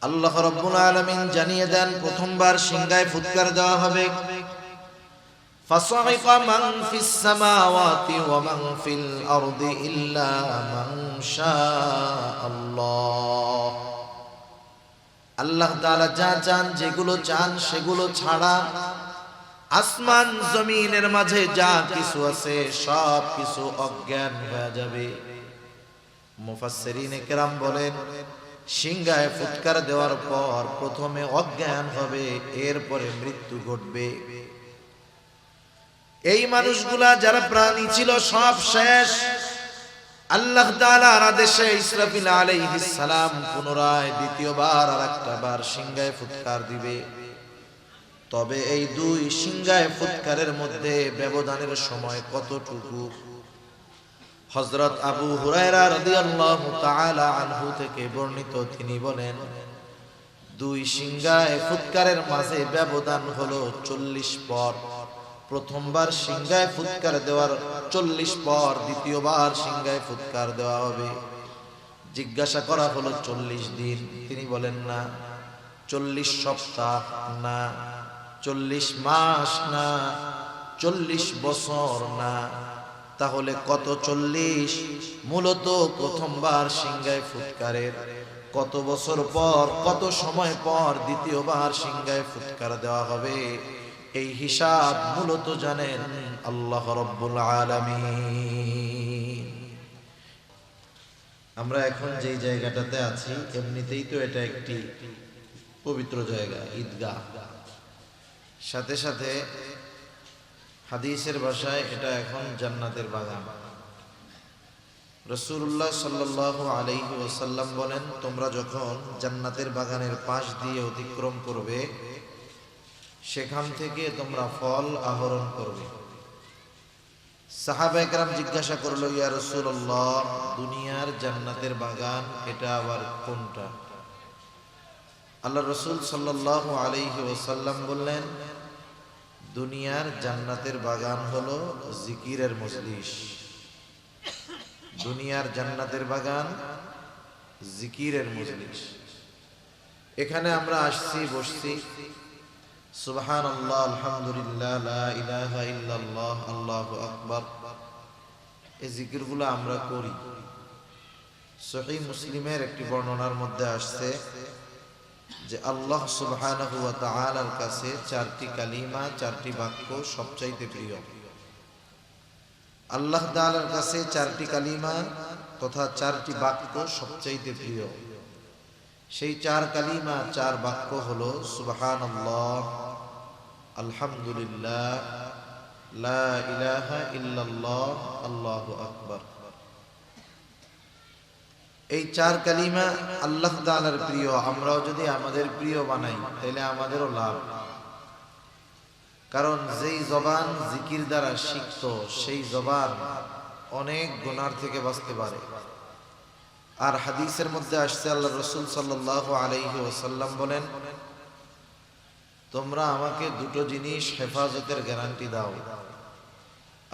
আল্লাহ রাব্বুল আলামিন জানিয়ে দেন প্রথমবার সিংহায় ফুৎকার দেওয়া হবে। ফাসাইকা মান ফিস সামাওয়াতি ওয়া মান ফিল আরদি ইল্লা মান শাআল্লাহ। আল্লাহ তাআলা যা চান, যেগুলো চান সেগুলো ছাড়া আসমান জমিনের মাঝে যা কিছু আছে সব কিছু অজ্ঞান হয়ে যাবে। মুফাসসিরিনে কেরাম বলেন, সিংহায় ফুৎকার দেওয়ার পর প্রথমে অজ্ঞান হবে, এরপরে মৃত্যু ঘটবে। এই মানুষগুলা যারা প্রাণী ছিল সব শেষ। আল্লাহ তাআলার আদেশে ইসরাফিল আলাইহিস সালাম পুনরায় দ্বিতীয়বার আরেকটা বার সিংহায় ফুৎকার দিবে। তবে এই দুই সিংহায় ফুৎকারের মধ্যে ব্যবধানের সময় কতটুকু? হযরত আবু হুরায়রা রাদিয়াল্লাহু তাআলা আনহু থেকে বর্ণিত, তিনি বলেন, দুই সিংহায় ফুৎকারের মাঝে ব্যবধান হলো 40 পর। প্রথমবার সিংহায় ফুৎকার দেওয়ার 40 পর দ্বিতীয়বার সিংহায় ফুৎকার দেওয়া হবে। জিজ্ঞাসা করা হলো 40 দিন, তিনি বলেন না। 40 সপ্তাহ না, 40 মাস না, 40 বছর না, তাহলে কত 40? মূলত প্রথমবার সিংহায় ফুৎকারের কত বছর পর, কত সময় পর দ্বিতীয়বার সিংহায় ফুৎকার দেওয়া হবে, এই হিসাব মূলত জানেন আল্লাহ রাব্বুল আলামিন। আমরা এখন যেই জায়গাটাতে আছি, এমনিতেই তো এটা একটি পবিত্র জায়গা, ঈদগাহ। সাথে সাথে হাদিসের ভাষায় এটা এখন জান্নাতের বাগান। রাসূলুল্লাহ সাল্লাল্লাহু আলাইহি ওয়াসাল্লাম বলেন, তোমরা যখন জান্নাতের বাগানের পাশ দিয়ে অতিক্রম করবে, সেখান থেকে তোমরা ফল আহরণ করবে। সাহাবায়ে কেরাম জিজ্ঞাসা করলো, ইয়া রাসূলুল্লাহ, দুনিয়ার জান্নাতের বাগান এটা আবার কোনটা? আল্লাহ রাসূল সাল্লাল্লাহু আলাইহি ওয়াসাল্লাম বললেন, দুনিয়ার জান্নাতের বাগান হলো জিকিরের মজলিস। দুনিয়ার জান্নাতের বাগান জিকিরের মজলিস। এখানে আমরা আসছি, বসছি, সুবহানাল্লাহ, আলহামদুলিল্লাহ, লা ইলাহা ইল্লাল্লাহ, আল্লাহু আকবার, এই জিকিরগুলো আমরা করি। সহিহ মুসলিমের একটি বর্ণনার মধ্যে আসছে যে আল্লাহ সুবহানাহু ওয়া তাআলার কাছে 4টি কালিমা, 4টি বাক্য সবচাইতে প্রিয়। আল্লাহ তাআলার কাছে 4টি কালিমা তথা 4টি বাক্য সবচাইতে প্রিয়। সেই 4 কালিমা, 4 বাক্য হলো সুবহানাল্লাহ, আলহামদুলিল্লাহ, লা ইলাহা ইল্লাল্লাহ, আল্লাহু আকবার। এই 4 কালিমা আল্লাহ তাআলার প্রিয়। আমরাও যদি আমাদের প্রিয় বানাই তাহলে আমাদেরও লাভ। কারণ যেই জবান জিকির দ্বারা সিক্ত, সেই জবান অনেক গুনাহ থেকে বাঁচতে পারে। আর হাদিসের মধ্যে আসছে, আল্লাহ রাসূল সাল্লাল্লাহু আলাইহি ওয়াসাল্লাম বলেন, তোমরা আমাকে দুটো জিনিস হেফাজতের গ্যারান্টি দাও,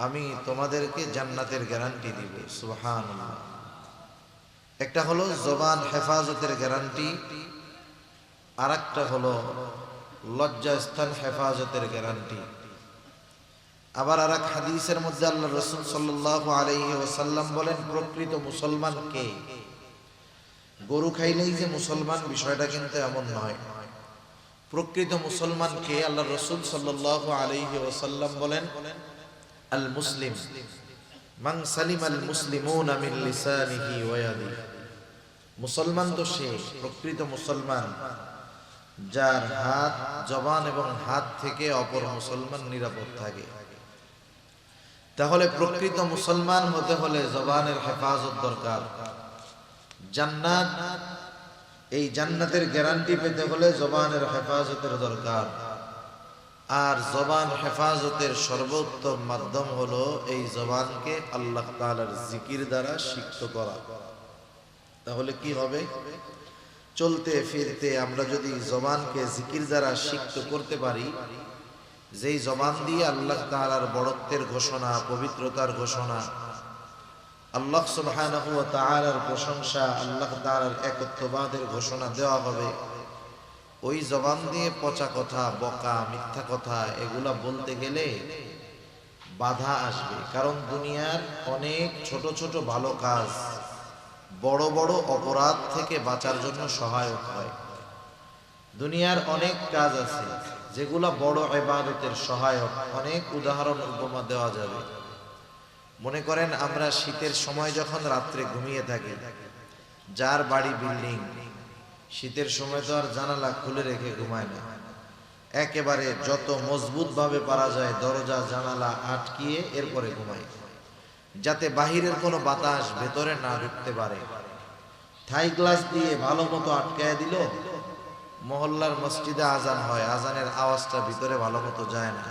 আমি তোমাদেরকে জান্নাতের গ্যারান্টি দিব। সুবহানাল্লাহ। একটা হলো জবান হেফাজতের গ্যারান্টি, আর একটা হলো লজ্জাস্থান হেফাজতের গ্যারান্টি। আবার আর এক হাদিসের মধ্যে আল্লাহ রাসূল সাল্লাল্লাহু আলাইহি ওয়াসাল্লাম বলেন, প্রকৃত মুসলমান কে? গরু খাইলেই যে মুসলমান, বিষয়টা কিন্তু এমন নয়। প্রকৃত মুসলমান কে? আল্লাহ রাসূল সাল্লাল্লাহু আলাইহি ওয়াসাল্লাম বলেন, আল মুসলিম মান সালিমাল মুসলিমুনা মিন লিসানিহি ওয়া ইয়াদিহি। মুসলমান তো সে, প্রকৃত মুসলমান যার হাত, জবান এবং হাত থেকে অপর মুসলমান নিরাপদ থাকে। তাহলে প্রকৃত মুসলমান হতে হলে জবানের হেফাজত দরকার। জান্নাত, এই জান্নাতের গ্যারান্টি পেতে হলে জবানের হেফাজতের দরকার। আর জবান হেফাজতের সর্বোত্তম মাধ্যম হলো এই জবানকে আল্লাহ তাআলার জিকির দ্বারা সিক্ত করা। তাহলে কি হবে? চলতে ফিরতে আমরা যদি জবানকে জিকির দ্বারা সিক্ত করতে পারি, যেই জবান দিয়ে আল্লাহ তাআলার বড়ত্বের ঘোষণা, পবিত্রতার ঘোষণা, আল্লাহ সুবহানাহু ওয়া তাআলার প্রশংসা, আল্লাহ তাআলার একত্ববাদের ঘোষণা দেওয়া হবে, ওই জবান দিয়ে পচা কথা, বকা, মিথ্যা কথা এগুলা বলতে গেলে বাধা আসবে। কারণ দুনিয়ার অনেক ছোট ছোট ভালো কাজ বড় বড় অপরাধ থেকে বাঁচার জন্য সহায়ক হয়। দুনিয়ার অনেক কাজ আছে যেগুলা বড় ইবাদতের সহায়ক। অনেক উদাহরণ উপমা দেওয়া যাবে। মনে করেন আমরা শীতের সময় যখন রাত্রে ঘুমিয়ে থাকি, যার বাড়ি বিল্ডিং, শীতের সময় তো আর জানালা খুলে রেখে ঘুমায় না, একেবারে যত মজবুত ভাবে পারা যায় দরজা জানালা আটকিয়ে এরপরে ঘুমায়, যাতে বাহিরের কোনো বাতাস ভেতরে না ঢুকতে পারে। থাই গ্লাস দিয়ে ভালো মতো আটকায় দিল, মহল্লার মসজিদে আজান হয়, আজানের আওয়াজটা ভিতরে ভালো মতো যায় না।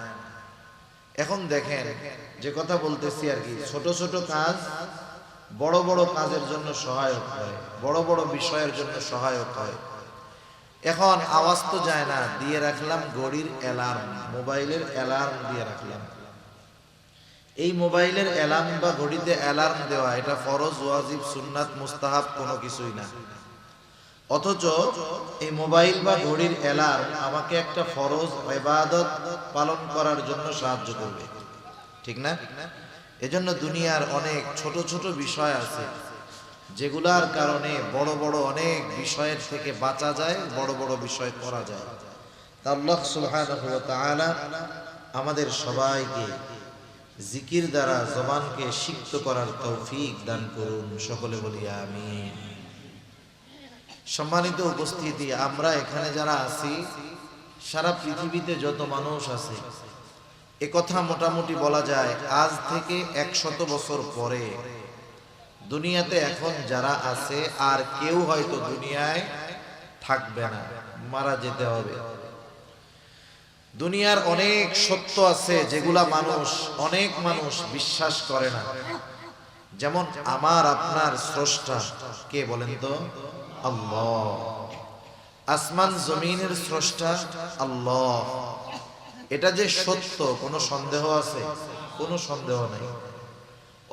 এখন দেখেন যে কথা বলতেছি আর কি, ছোট ছোট কাজ বড় বড় কাজের জন্য সহায়ক হয়, বড় বড় বিষয়ের জন্য সহায়ক হয়। এখন আওয়াজ তো যায় না, দিয়ে রাখলাম ঘড়ির অ্যালার্ম, মোবাইলের অ্যালার্ম দিয়ে রাখলাম। এই মোবাইলের অ্যালার্ম বা ঘড়িতে অ্যালার্ম দেওয়া এটা ফরজ, ওয়াজিব, সুন্নাত, মুস্তাহাব কোনো কিছুই না। অথচ এই মোবাইল বা ঘড়ির অ্যালার্ম আমাকে একটা ফরজ ইবাদত পালন করার জন্য সাহায্য করবে, ঠিক না? এজন্য দুনিয়ার অনেক ছোট ছোট বিষয় আছে যেগুলার কারণে বড় বড় অনেক বিষয়ের থেকে বাঁচা যায়, বড় বড় বিষয় করা যায়। তা আল্লাহ সুবহানাহু ওয়া তাআলা আমাদের সবাইকে জিকির দ্বারা জবানকে সিক্ত করার তৌফিক দান করুন। সকলে বলি আমিন। সম্মানিত উপস্থিতি, আমরা এখানে যারা আছি, সারা পৃথিবীতে যত মানুষ আছে, একথা মোটামুটি বলা যায় আজ থেকে 100 বছর পরে দুনিয়াতে এখন যারা আছে আর কেউ হয়তো দুনিয়ায় থাকবে না, মারা যেতে হবে। দুনিয়ার অনেক সত্য আছে যেগুলা অনেক মানুষ বিশ্বাস করে না। যেমন আমার আপনার স্রষ্টা কে বলেন তো? আল্লাহ। আসমান জমিনের স্রষ্টা আল্লাহ। এটা যে সত্য কোনো সন্দেহ আছে? কোনো সন্দেহ নাই।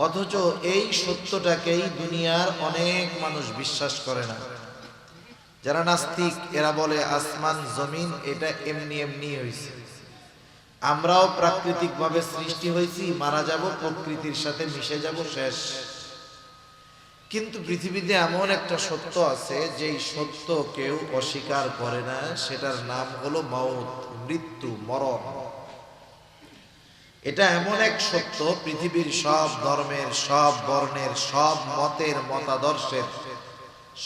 অথচ এই সত্যটাকেই দুনিয়ার অনেক মানুষ বিশ্বাস করে না। যারা নাস্তিক এরা বলে আসমান জমিন এটা এমনি এমনি হয়েছে, আমরাও প্রাকৃতিক ভাবে সৃষ্টি হয়েছি, মারা যাব, প্রকৃতির সাথে মিশে যাব, শেষ। কিন্তু পৃথিবীতে এমন একটা সত্য আছে যেই সত্য কেউ অস্বীকার করে না, সেটার নাম হলো মাউত, মৃত্যু, মরণ। এটা এমন এক সত্য পৃথিবীর সব ধর্মের, সব বর্ণের, সব মতের, মতাদর্শের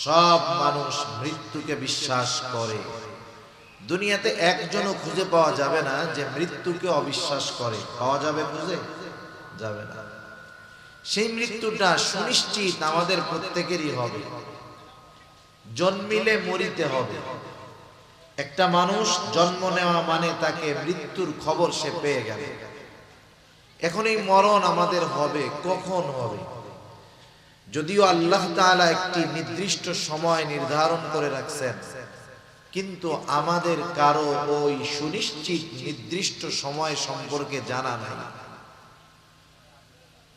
সব মানুষ মৃত্যুকে বিশ্বাস করে। দুনিয়াতে একজনও খুঁজে পাওয়া যাবে না যে মৃত্যুকে অবিশ্বাস করে। পাওয়া যাবে? খুঁজে যাবে না। সেই মৃত্যুটা সুনিশ্চিত আমাদের প্রত্যেকেরই হবে। জন্মিলে মরিতে হবে। একটা মানুষ জন্ম নেওয়া মানে তাকে মৃত্যুর খবর সে পেয়ে গেল। এখন এই মরণ আমাদের হবে, কখন হবে? যদিও আল্লাহ তাআলা একটি নির্দিষ্ট সময় নির্ধারণ করে রাখছেন, কিন্তু আমাদের কারো ওই সুনিশ্চিত নির্দিষ্ট সময় সম্পর্কে জানা নাই।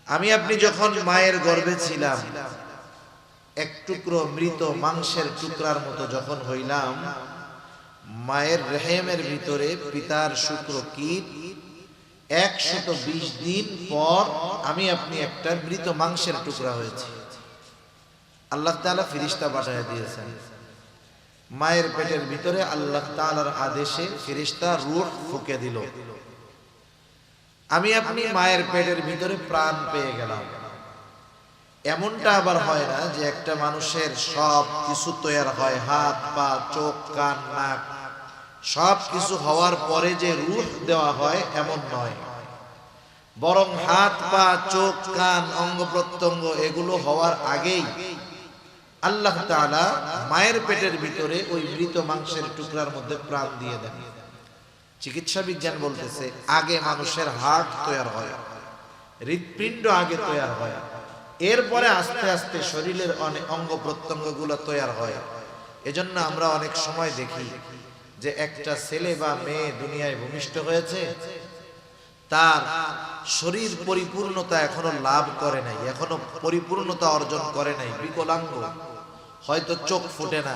আমি আপনি যখন মায়ের গর্ভে ছিলাম, এক টুকরো মৃত মাংসের টুকরার মতো যখন হইলাম, মায়ের রেহেমের ভিতরে পিতার শুক্রকীট 120 দিন পর আমি আপনি একটা মৃত মাংসের টুকরা হয়েছি। আল্লাহ তাআলা ফেরেশতা পাঠিয়ে দিয়েছেন। মায়ের পেটের ভিতরে আল্লাহ তাআলার আদেশে ফেরেশতা রূহ ফুঁকে দিল। আমি আপনি মায়ের পেটের ভিতরে প্রাণ পেয়ে গেলাম। এমনটা আবার হয় না যে একটা মানুষের সব কিছু তৈরি হয়, হাত পা চোখ কান নাক সব কিছু হওয়ার পরে যে রূহ দেওয়া হয়, এমন নয়। বরং হাত পা চোখ কান অঙ্গ প্রত্যঙ্গ এগুলো হওয়ার আগেই আল্লাহ তাআলা মায়ের পেটের ভিতরে ওই মৃত মাংসের টুকরার মধ্যে প্রাণ দিয়ে দেন। চিকিৎসা বিজ্ঞান বলতেছে আগে মানুষের হার্ট তৈরি হয়, হৃৎপিণ্ড আগে তৈরি হয়, এরপরে আস্তে আস্তে শরীরের অনেক অঙ্গ প্রত্যঙ্গ গুলো তৈরি হয়। এজন্য আমরা অনেক সময় দেখি যে একটা ছেলে বা মেয়ে দুনিয়ায় ভূমিষ্ঠ হয়েছে, তার শরীর পরিপূর্ণতা এখনো লাভ করে নাই, এখনো পরিপূর্ণতা অর্জন করে নাই, বিকলাঙ্গ, হয়তো চোখ ফুটে না,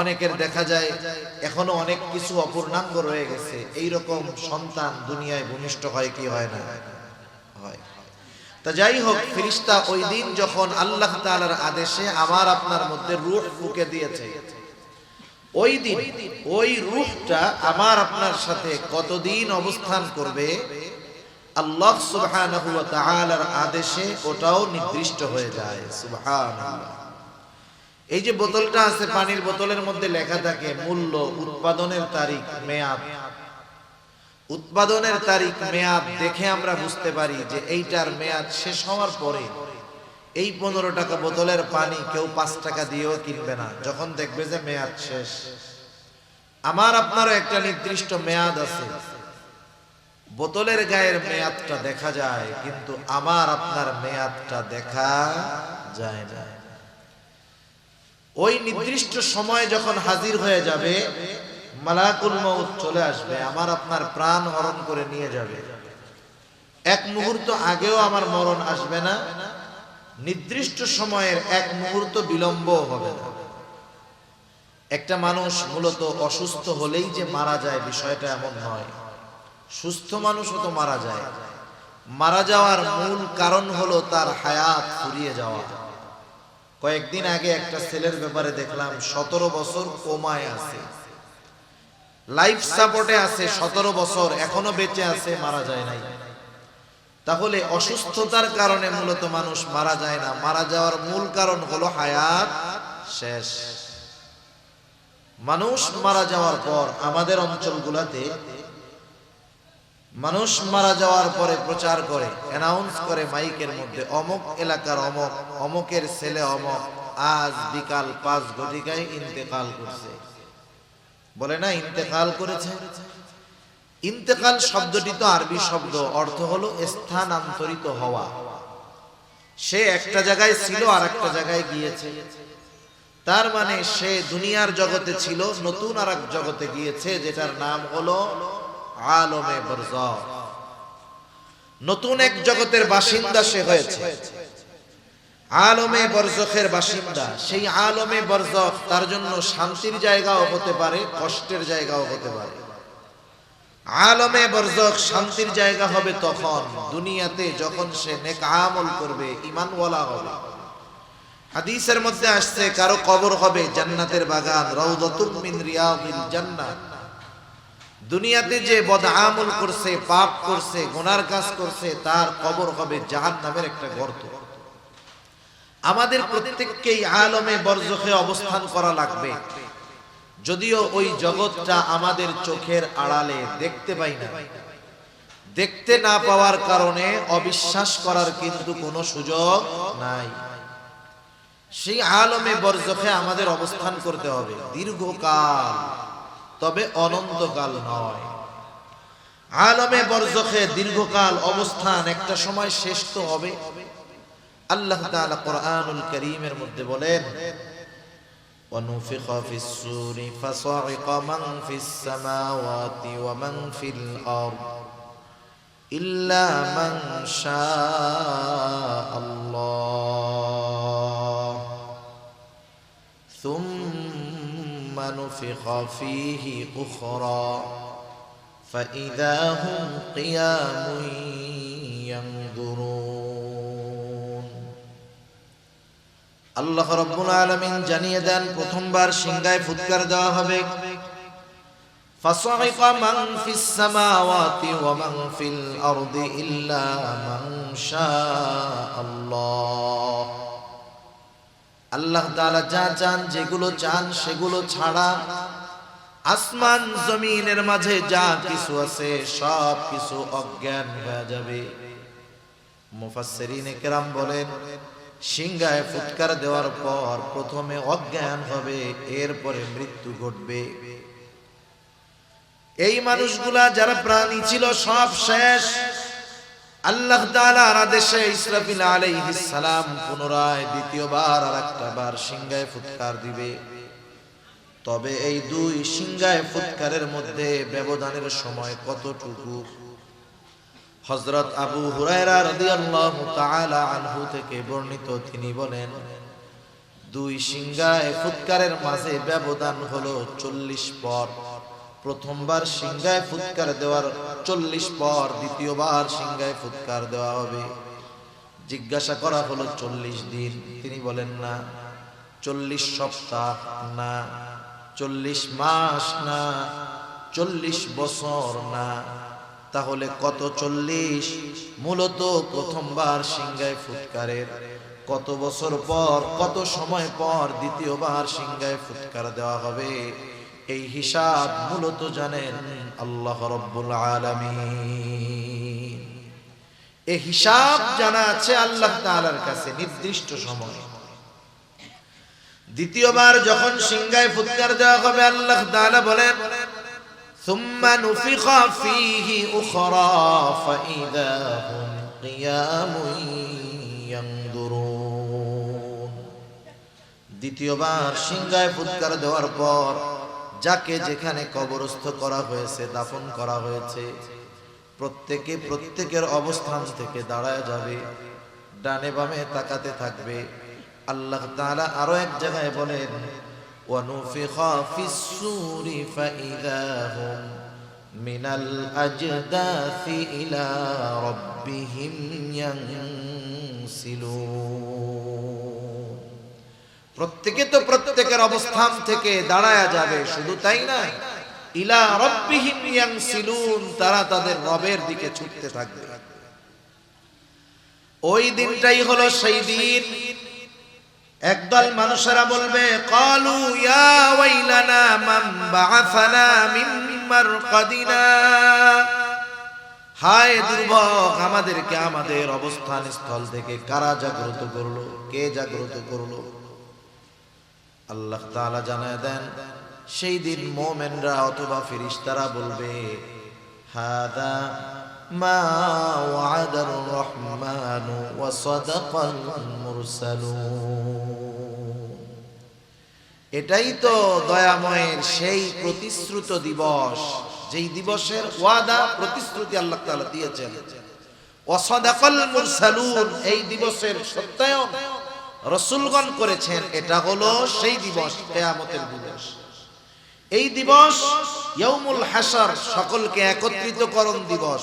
অনেকের দেখা যায় এখনো অনেক কিছু অপূর্ণাঙ্গ রয়ে গেছে। এই রকম সন্তান দুনিয়ায় ভূমিষ্ঠ হয় কি হয় না? হয়। তা যাই হোক, ফেরেশতা ওই দিন যখন আল্লাহ তাআলার আদেশে আমার আপনার মধ্যে রূহ ফুঁকে দিয়েছে, ওই দিন ওই রূহটা আমার আপনার সাথে কতদিন অবস্থান করবে আল্লাহ সুবহানাহু ওয়া তাআলার আদেশে ওটাও নির্দিষ্ট হয়ে যায়। সুবহানাল্লাহ। এই যে বোতলটা আছে, পানির বোতলের মধ্যে লেখা থাকে মূল্য, উৎপাদনের তারিখ, মেয়াদ। উৎপাদনের তারিখ, মেয়াদ দেখে আমরা বুঝতে পারি যে এইটার মেয়াদ শেষ হওয়ার পরে এই 15 টাকা বোতলের পানি কেউ 5 টাকা দিয়েও কিনবে না, যখন দেখবে যে মেয়াদ শেষ। আমার আপনারও একটা নির্দিষ্ট মেয়াদ আছে। বোতলের গায়ের মেয়াদটা দেখা যায়, কিন্তু আমার আপনার মেয়াদটা দেখা যায় না। ওই নির্দিষ্ট সময় যখন হাজির হয়ে যাবে, মালাকুল মউত চলে আসবে, আমার আপনার প্রাণ হরণ করে নিয়ে যাবে। এক মুহূর্ত আগেও আমার মরণ আসবে না, নির্দিষ্ট সময়ের এক মুহূর্ত বিলম্ব হবে না। একটা মানুষ মূলত অসুস্থ হলেই যে মারা যায় বিষয়টা এমন নয়। সুস্থ মানুষও তো মারা যায়। মারা যাওয়ার মূল কারণ হলো তার হায়াত ফুরিয়ে যাওয়া। কয়েকদিন আগে একটা ছেলের ব্যাপারে দেখলাম, 17 বছর কোমায় আছে, লাইফ সাপোর্টে আছে, 17 বছর এখনো বেঁচে আছে, মারা যায় নাই। তাহলে অসুস্থতার কারণে মূলত মানুষ মারা যায় না, মারা যাওয়ার মূল কারণ হলো হায়াত শেষ। মানুষ মারা যাওয়ার পর আমাদের অঞ্চলগুলোতে মানুষ মারা যাওয়ার পরে প্রচার করে, অ্যানাউন্স করে মাইকের মধ্যে, অমুক এলাকার অমুক, অমুকের ছেলে অমুক আজ বিকাল 5 ঘটিকায় ইন্তেকাল করছে। বলে না ইন্তেকাল করেছে। ইন্তেকাল শব্দটি তো আরবি শব্দ, অর্থ হলো স্থানান্তরিত হওয়া। সে একটা জায়গায় ছিল আর একটা জায়গায় গিয়েছে, তার মানে সে দুনিয়ার জগতে ছিল, নতুন আর এক জগতে গিয়েছে, যেটার নাম হলো আলমে বরজখ। নতুন এক জগতের বাসিন্দা সে হয়েছে, আলমে বরজখের বাসিন্দা। সেই আলমে বরজখ তার জন্য শান্তির জায়গাও হতে পারে, কষ্টের জায়গাও হতে পারে। আলমে বরজখ শান্তির জায়গা হবে তখন দুনিয়াতে যখন সে নেক আমল করবে, ঈমানওয়ালা হবে। হাদিসের মধ্যে আসছে কারো কবর হবে জান্নাতের বাগান, রাউযাতুম মিন রিয়াদিল জান্নাহ। দুনিয়াতে যে বদ আমল করছে, পাপ করছে, গুনার কাজ করছে, তার কবর হবে জাহান্নামের একটা গর্ত। আমাদের প্রত্যেককেই আলমে বরজখে অবস্থান করা লাগবে। যদিও ওই জগৎটা আমাদের চোখের আড়ালে, দেখতে পাই না। দেখতে না পাওয়ার কারণে অবিশ্বাস করার কিন্তু কোনো সুযোগ নাই। সেই আলমে বরজখে আমাদের অবস্থান করতে হবে দীর্ঘকাল, তবে অনন্তকাল নয়। আলমে বরজখে দীর্ঘকাল অবস্থান একটা সময় শেষ তো হবে। আল্লাহ তাআলা কোরআনুল কারীমের মধ্যে বলেন, وَنُفِخَ فِي الصُّورِ فَصَعِقَ مَنْ فِي السَّمَاوَاتِ وَمَنْ فِي الْأَرْضِ إِلَّا مَنْ شَاءَ اللَّهُ ثُمَّ نُفِخَ فِيهِ أُخْرَى فَإِذَا هُمْ قِيَامٌ يَنْظُرُونَ। আল্লাহ রাব্বুল আলামিন জানিয়ে দেন, প্রথমবার সিংহায় ফুৎকার দেওয়া হবে। ফাসাইকা মান ফিস সামাওয়াতি ওয়া মান ফিল আরদি ইল্লা মান শাআল্লাহ। আল্লাহ তাআলা যা চান, যেগুলো চান সেগুলো ছাড়া আসমান জমিনের মাঝে যা কিছু আছে সব কিছু অজ্ঞান হয়ে যাবে। মুফাসসিরিনে কেরাম বলেন, সিংহায় ফুৎকার দেওয়ার পর প্রথমে অজ্ঞান হবে, এরপরে মৃত্যু ঘটবে। এই মানুষগুলা যারা প্রাণী ছিল সব শেষ। আল্লাহ তাআলার আদেশে ইসরাফিল আলাইহিস সালাম পুনরায় দ্বিতীয়বার আর একটা বার সিংহায় ফুৎকার দিবে। তবে এই দুই সিংহায় ফুৎকারের মধ্যে ব্যবধানের সময় কতটুকু? হযরত আবু হুরায়রা রাদিয়াল্লাহু তাআলা আনহু থেকে বর্ণিত, তিনি বলেন, দুই সিংহায় ফুৎকারের মাঝে ব্যবধান হলো 40 পর। প্রথমবার সিংহায় ফুৎকার দেওয়ার 40 পর দ্বিতীয়বার সিংহায় ফুৎকার দেওয়া হবে। জিজ্ঞাসা করা হলো 40 দিন, তিনি বলেন না। 40 সপ্তাহ না, 40 মাস না, 40 বছর না, তাহলে কত 40? মূলত প্রথমবার সিংহায় ফুৎকারের কত বছর পর, কত সময় পর দ্বিতীয়বার সিংহায় ফুৎকার দেওয়া হবে, এই হিসাব মূলত জানেন আল্লাহ রাব্বুল আলামিন। এই হিসাব জানা আছে আল্লাহ তাআলার কাছে নির্দিষ্ট সময়। দ্বিতীয়বার যখন সিংহায় ফুৎকার দেওয়া হবে, আল্লাহ তাআলা বলেন সুম্মা নুফিখা ফীহি উখরা ফাইযা হুম কিয়ামুন ইয়ানদুরুন। দ্বিতীয়বার সিংহায় ফুৎকার দেওয়ার পর যাকে যেখানে কবরস্থ করা হয়েছে, দাফন করা হয়েছে, প্রত্যেকের অবস্থান থেকে দাঁড়ায় যাবে, ডানে বামে তাকাতে থাকবে। আল্লাহ তাআলা আরো এক জায়গায় বলেন ওয়া নুফিখা ফিস-সূরি ফাইযা হুম মিনাল আজদাসি ইলা রাব্বিহিম ইয়ানসিলুন। প্রত্যেকের অবস্থান থেকে দাঁড়ায়া যাবে, শুধু তাই না, ইলা রাব্বিহিম ইয়ানসিলুন, তারা তাদের রবের দিকে ছুটতে থাকবে। ওই দিনটাই হলো সেই দিন একদল মানুষেরা বলবে ক্বালু ইয়া ওয়াইলানা মান বাআসানা মিন মারকাদিনা, হায় দুর্ভোগ, আমাদেরকে আমাদের অবস্থান স্থল থেকে কারা জাগ্রত করলো, কে জাগ্রত করলো? আল্লাহ তাআলা জানায় দেন সেই দিন মুমিনরা অথবা ফেরেশতারা বলবে হাদা মা ওয়াদার রহমানু ওয়া সাদাকাল মুরসালুন। এটাই তো দয়াময়ের সেই প্রতিশ্রুত দিবস, যেই দিবসের ওয়াদা প্রতিশ্রুতি আল্লাহ তাআলা দিয়েছেন। ওয়া সাদাকাল মুরসালুন, এই দিবসের সত্যায়ন রাসূলগণ করেছেন। এটা হলো সেই দিবস, কিয়ামতের দিবস। এই দিবস ইয়াউমুল হাসর, সকলকে একত্রিতকরণ দিবস।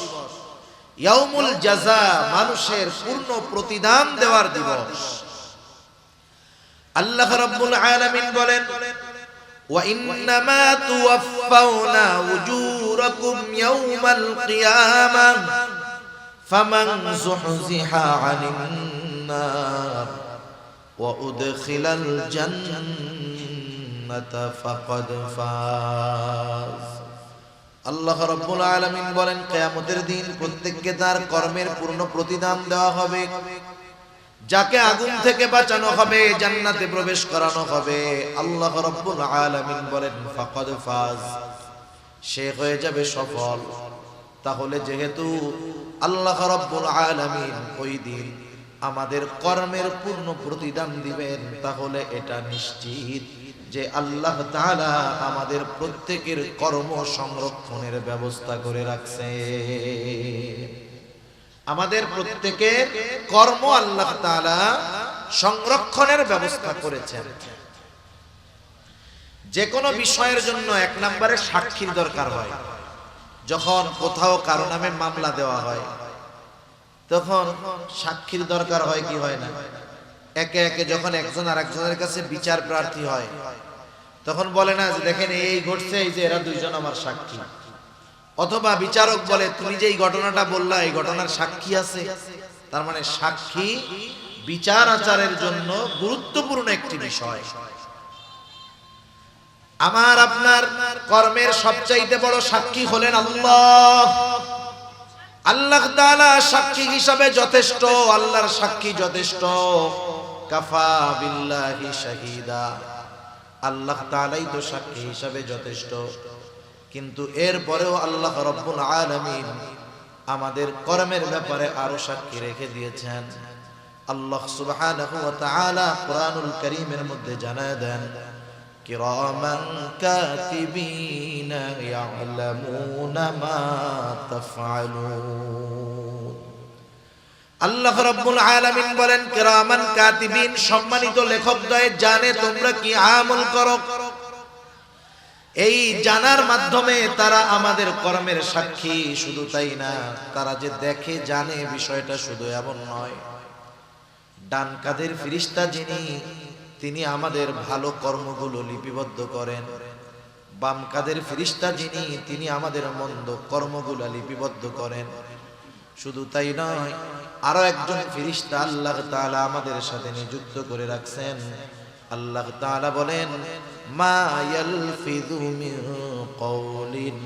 ইয়াউমুল জাযা, মানুষের পূর্ণ প্রতিদান দেওয়ার দিবস। আল্লাহ রাব্বুল আলামিন বলেন ওয়া ইন্নামা তুওয়াফাউনা উজুরাকুম ইয়াউমাল কিয়ামাহ ফামান যুহজিহা আনিন নার ওয়া উদখিলাল জান্নাতা ফাকাদ ফাজ। আল্লাহ রাব্বুল আলামিন বলেন কিয়ামতের দিন প্রত্যেককে তার কর্মের পূর্ণ প্রতিদান দেওয়া হবে। যাকে আগুন থেকে বাঁচানো হবে, জান্নাতে প্রবেশ করানো হবে, আল্লাহ রাব্বুল আলামিন বলেন ফাকাদ ফাজ, সে হয়ে যাবে সফল। তাহলে যেহেতু আল্লাহ রাব্বুল আলামিন ওই দিন আমাদের কর্মের পূর্ণ প্রতিদান দিবেন, তাহলে এটা নিশ্চিত যে আল্লাহ তাআলা আমাদের প্রত্যেকের কর্ম সংরক্ষণের ব্যবস্থা করে রাখছে। আমাদের প্রত্যেকের কর্ম আল্লাহ তাআলা সংরক্ষণের ব্যবস্থা করেছেন। যে কোনো বিষয়ের জন্য এক নম্বরে সাক্ষীর দরকার হয়। যখন কোথাও কারো নামে মামলা দেওয়া হয়, তখন সাক্ষীর দরকার হয় কি হয় না? একে একে যখন একজন আরেকজনের কাছে বিচার প্রার্থী হয়, তখন বলে না যে দেখেন এই ঘটছে, এই যে এরা দুইজন আমার সাক্ষী। অথবা বিচারক বলে তুমি যে এই ঘটনাটা বললা, এই ঘটনার সাক্ষী আছে। তার মানে সাক্ষী বিচার আচারের জন্য গুরুত্বপূর্ণ একটি বিষয়। আমার আপনার কর্মের সবচাইতে বড় সাক্ষী হলেন আল্লাহ। আল্লাহ তাআলা সাক্ষী হিসাবে যথেষ্ট, আল্লাহর সাক্ষী যথেষ্ট। কাফা বিল্লাহি শাহিদা, আল্লাহ তাআলাই তো সাক্ষী হিসাবে যথেষ্ট। কিন্তু এরপরেও আল্লাহ রাব্বুল আলামিন আমাদের কর্মের ব্যাপারে আরো সাক্ষী রেখে দিয়েছেন। আল্লাহ সুবহানাহু ওয়া তাআলা কুরআনুল কারীমের মধ্যে জানায় দেন কিরামান কাতিবিনা ইয়ালামুনা মা তাফআলুন। আল্লাহ রাব্বুল আলামিন বলেন কিরামান কাতিবিন, সম্মানিত লেখকদ্বয় জানে তোমরা কি আমল করো। এই জানার মাধ্যমে তারা আমাদের কর্মের সাক্ষী। শুধু তাই না, তারা যে দেখে জানে বিষয়টা শুধু এমন নয়। ডান কাঁধের ফেরেশতা যিনি, তিনি আমাদের ভালো কর্মগুলো লিপিবদ্ধ করেন। বাম কাঁধের ফেরেশতা যিনি, তিনি আমাদের মন্দ কর্মগুলো লিপিবদ্ধ করেন। শুধু তাই নয়, আরো একজন ফেরেশতা আল্লাহ তাআলা আমাদের সাথে নিযুক্ত করে রাখছেন। আল্লাহ তাআলা বলেন মা ইয়ালফিযু মিন কওলিন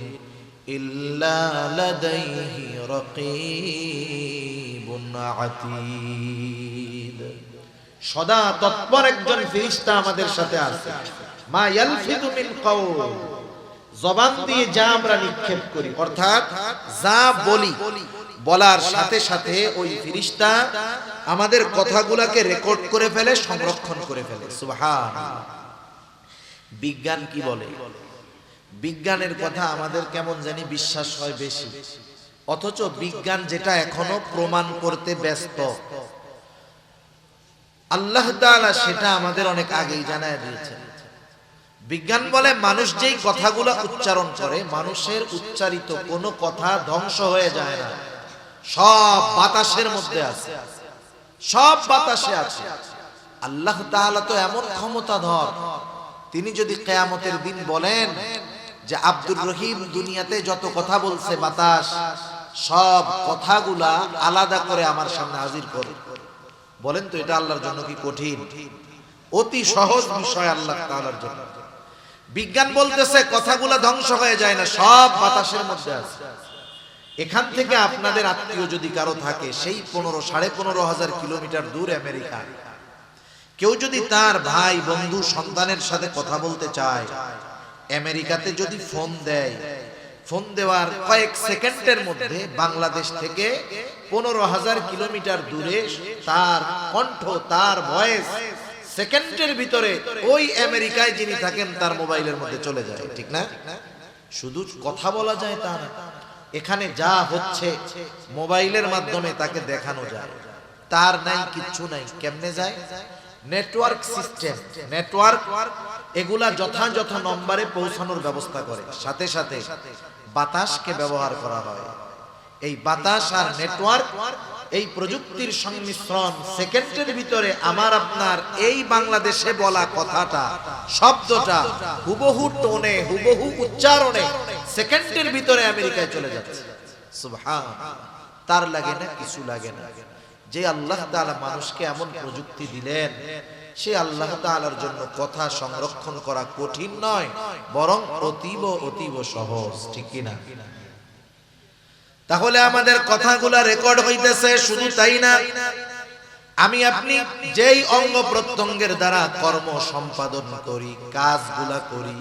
ইল্লা লাদাইহি রাকীবুন আতীদ। সদা তৎপর একজন ফেরেশতা আমাদের সাথে আছে। মা ইয়ালফিযু মিন কওল, জবান দিয়ে যা আমরা নিক্ষেপ করি, অর্থাৎ যা বলি, বলার সাথে সাথে ওই ফেরেশতা আমাদের কথাগুলোকে রেকর্ড করে ফেলে, সংরক্ষণ করে ফেলে। সুবহানাল্লাহ। বিজ্ঞান কি বলে? বিজ্ঞানের কথা আমাদের কেমন জানি বিশ্বাস হয় বেশি, অথচ বিজ্ঞান যেটা এখনো প্রমাণ করতে ব্যস্ত, আল্লাহ তাআলা সেটা আমাদের অনেক আগেই জানায় দিয়েছেন। বিজ্ঞান বলে মানুষ যেই কথাগুলো উচ্চারণ করে, মানুষের উচ্চারিত কোনো কথা ধ্বংস হয়ে যায় না, সব বাতাসের মধ্যে আছে, সব বাতাসে আছে। আল্লাহ তাআলা তো এমন ক্ষমতাধর, তিনি যদি কিয়ামতের দিন বলেন যে আব্দুর রহিম দুনিয়াতে যত কথা বলছে বাতাস, সব কথাগুলা আলাদা করে আমার সামনে হাজির করে, বলেন তো এটা আল্লাহর জন্য কি কঠিন? অতি সহজ বিষয় আল্লাহ তাআলার জন্য। বিজ্ঞান বলতেছে কথাগুলা ধ্বংস হয়ে যায় না, সব বাতাসের মধ্যে আছে। এখান থেকে আপনাদের আত্মীয় যদি কারো থাকে, সেই 15,500 কিলোমিটার দূর আমেরিকা, কেউ যদি তার ভাই বন্ধু সন্তানের সাথে কথা বলতে চায়, আমেরিকাতে যদি ফোন দেয়, ফোন দেওয়ার কয়েক সেকেন্ডের মধ্যে বাংলাদেশ থেকে 15,000 কিলোমিটার দূরে তার কণ্ঠ, তার ভয়েস সেকেন্ডের ভিতরে ওই আমেরিকায় যিনি থাকেন তার মোবাইলের মধ্যে চলে যায়, ঠিক না? শুধু কথা বলা যায় তা না, এখানে যা হচ্ছে মোবাইলের মাধ্যমে তাকে দেখানো যায়। তার নাই কিচ্ছু নাই, কেমনে যায়? নেটওয়ার্ক সিস্টেম, নেটওয়ার্ক এগুলা যথাযথ নম্বরে পৌঁছানোর ব্যবস্থা করে। সাথে সাথে বাতাসকে ব্যবহার করা হয়। এই বাতাস আর নেটওয়ার্ক, এই প্রযুক্তির সংমিশ্রণ, সেকেন্ডের ভিতরে আমার আপনার এই বাংলাদেশে বলা কথাটা, শব্দটা হুবহু টোনে, হুবহু উচ্চারণে সেকেন্ডের ভিতরে আমেরিকায় চলে যাচ্ছে। সুবহানাল্লাহ। তার লাগে না, কিছু লাগে না। যে আল্লাহ তাআলা মানুষকে এমন প্রযুক্তি দিলেন, সে আল্লাহ তাআলার জন্য কথা সংরক্ষণ করা কঠিন নয়, বরং অতীব অতীব সহজ, ঠিক কি না? তাহলে আমাদের কথাগুলা রেকর্ড হইতেছে। শুধু তাই না, আমি আপনি যেই অঙ্গ প্রত্যঙ্গের দ্বারা কর্ম সম্পাদন করি, কাজগুলা করি,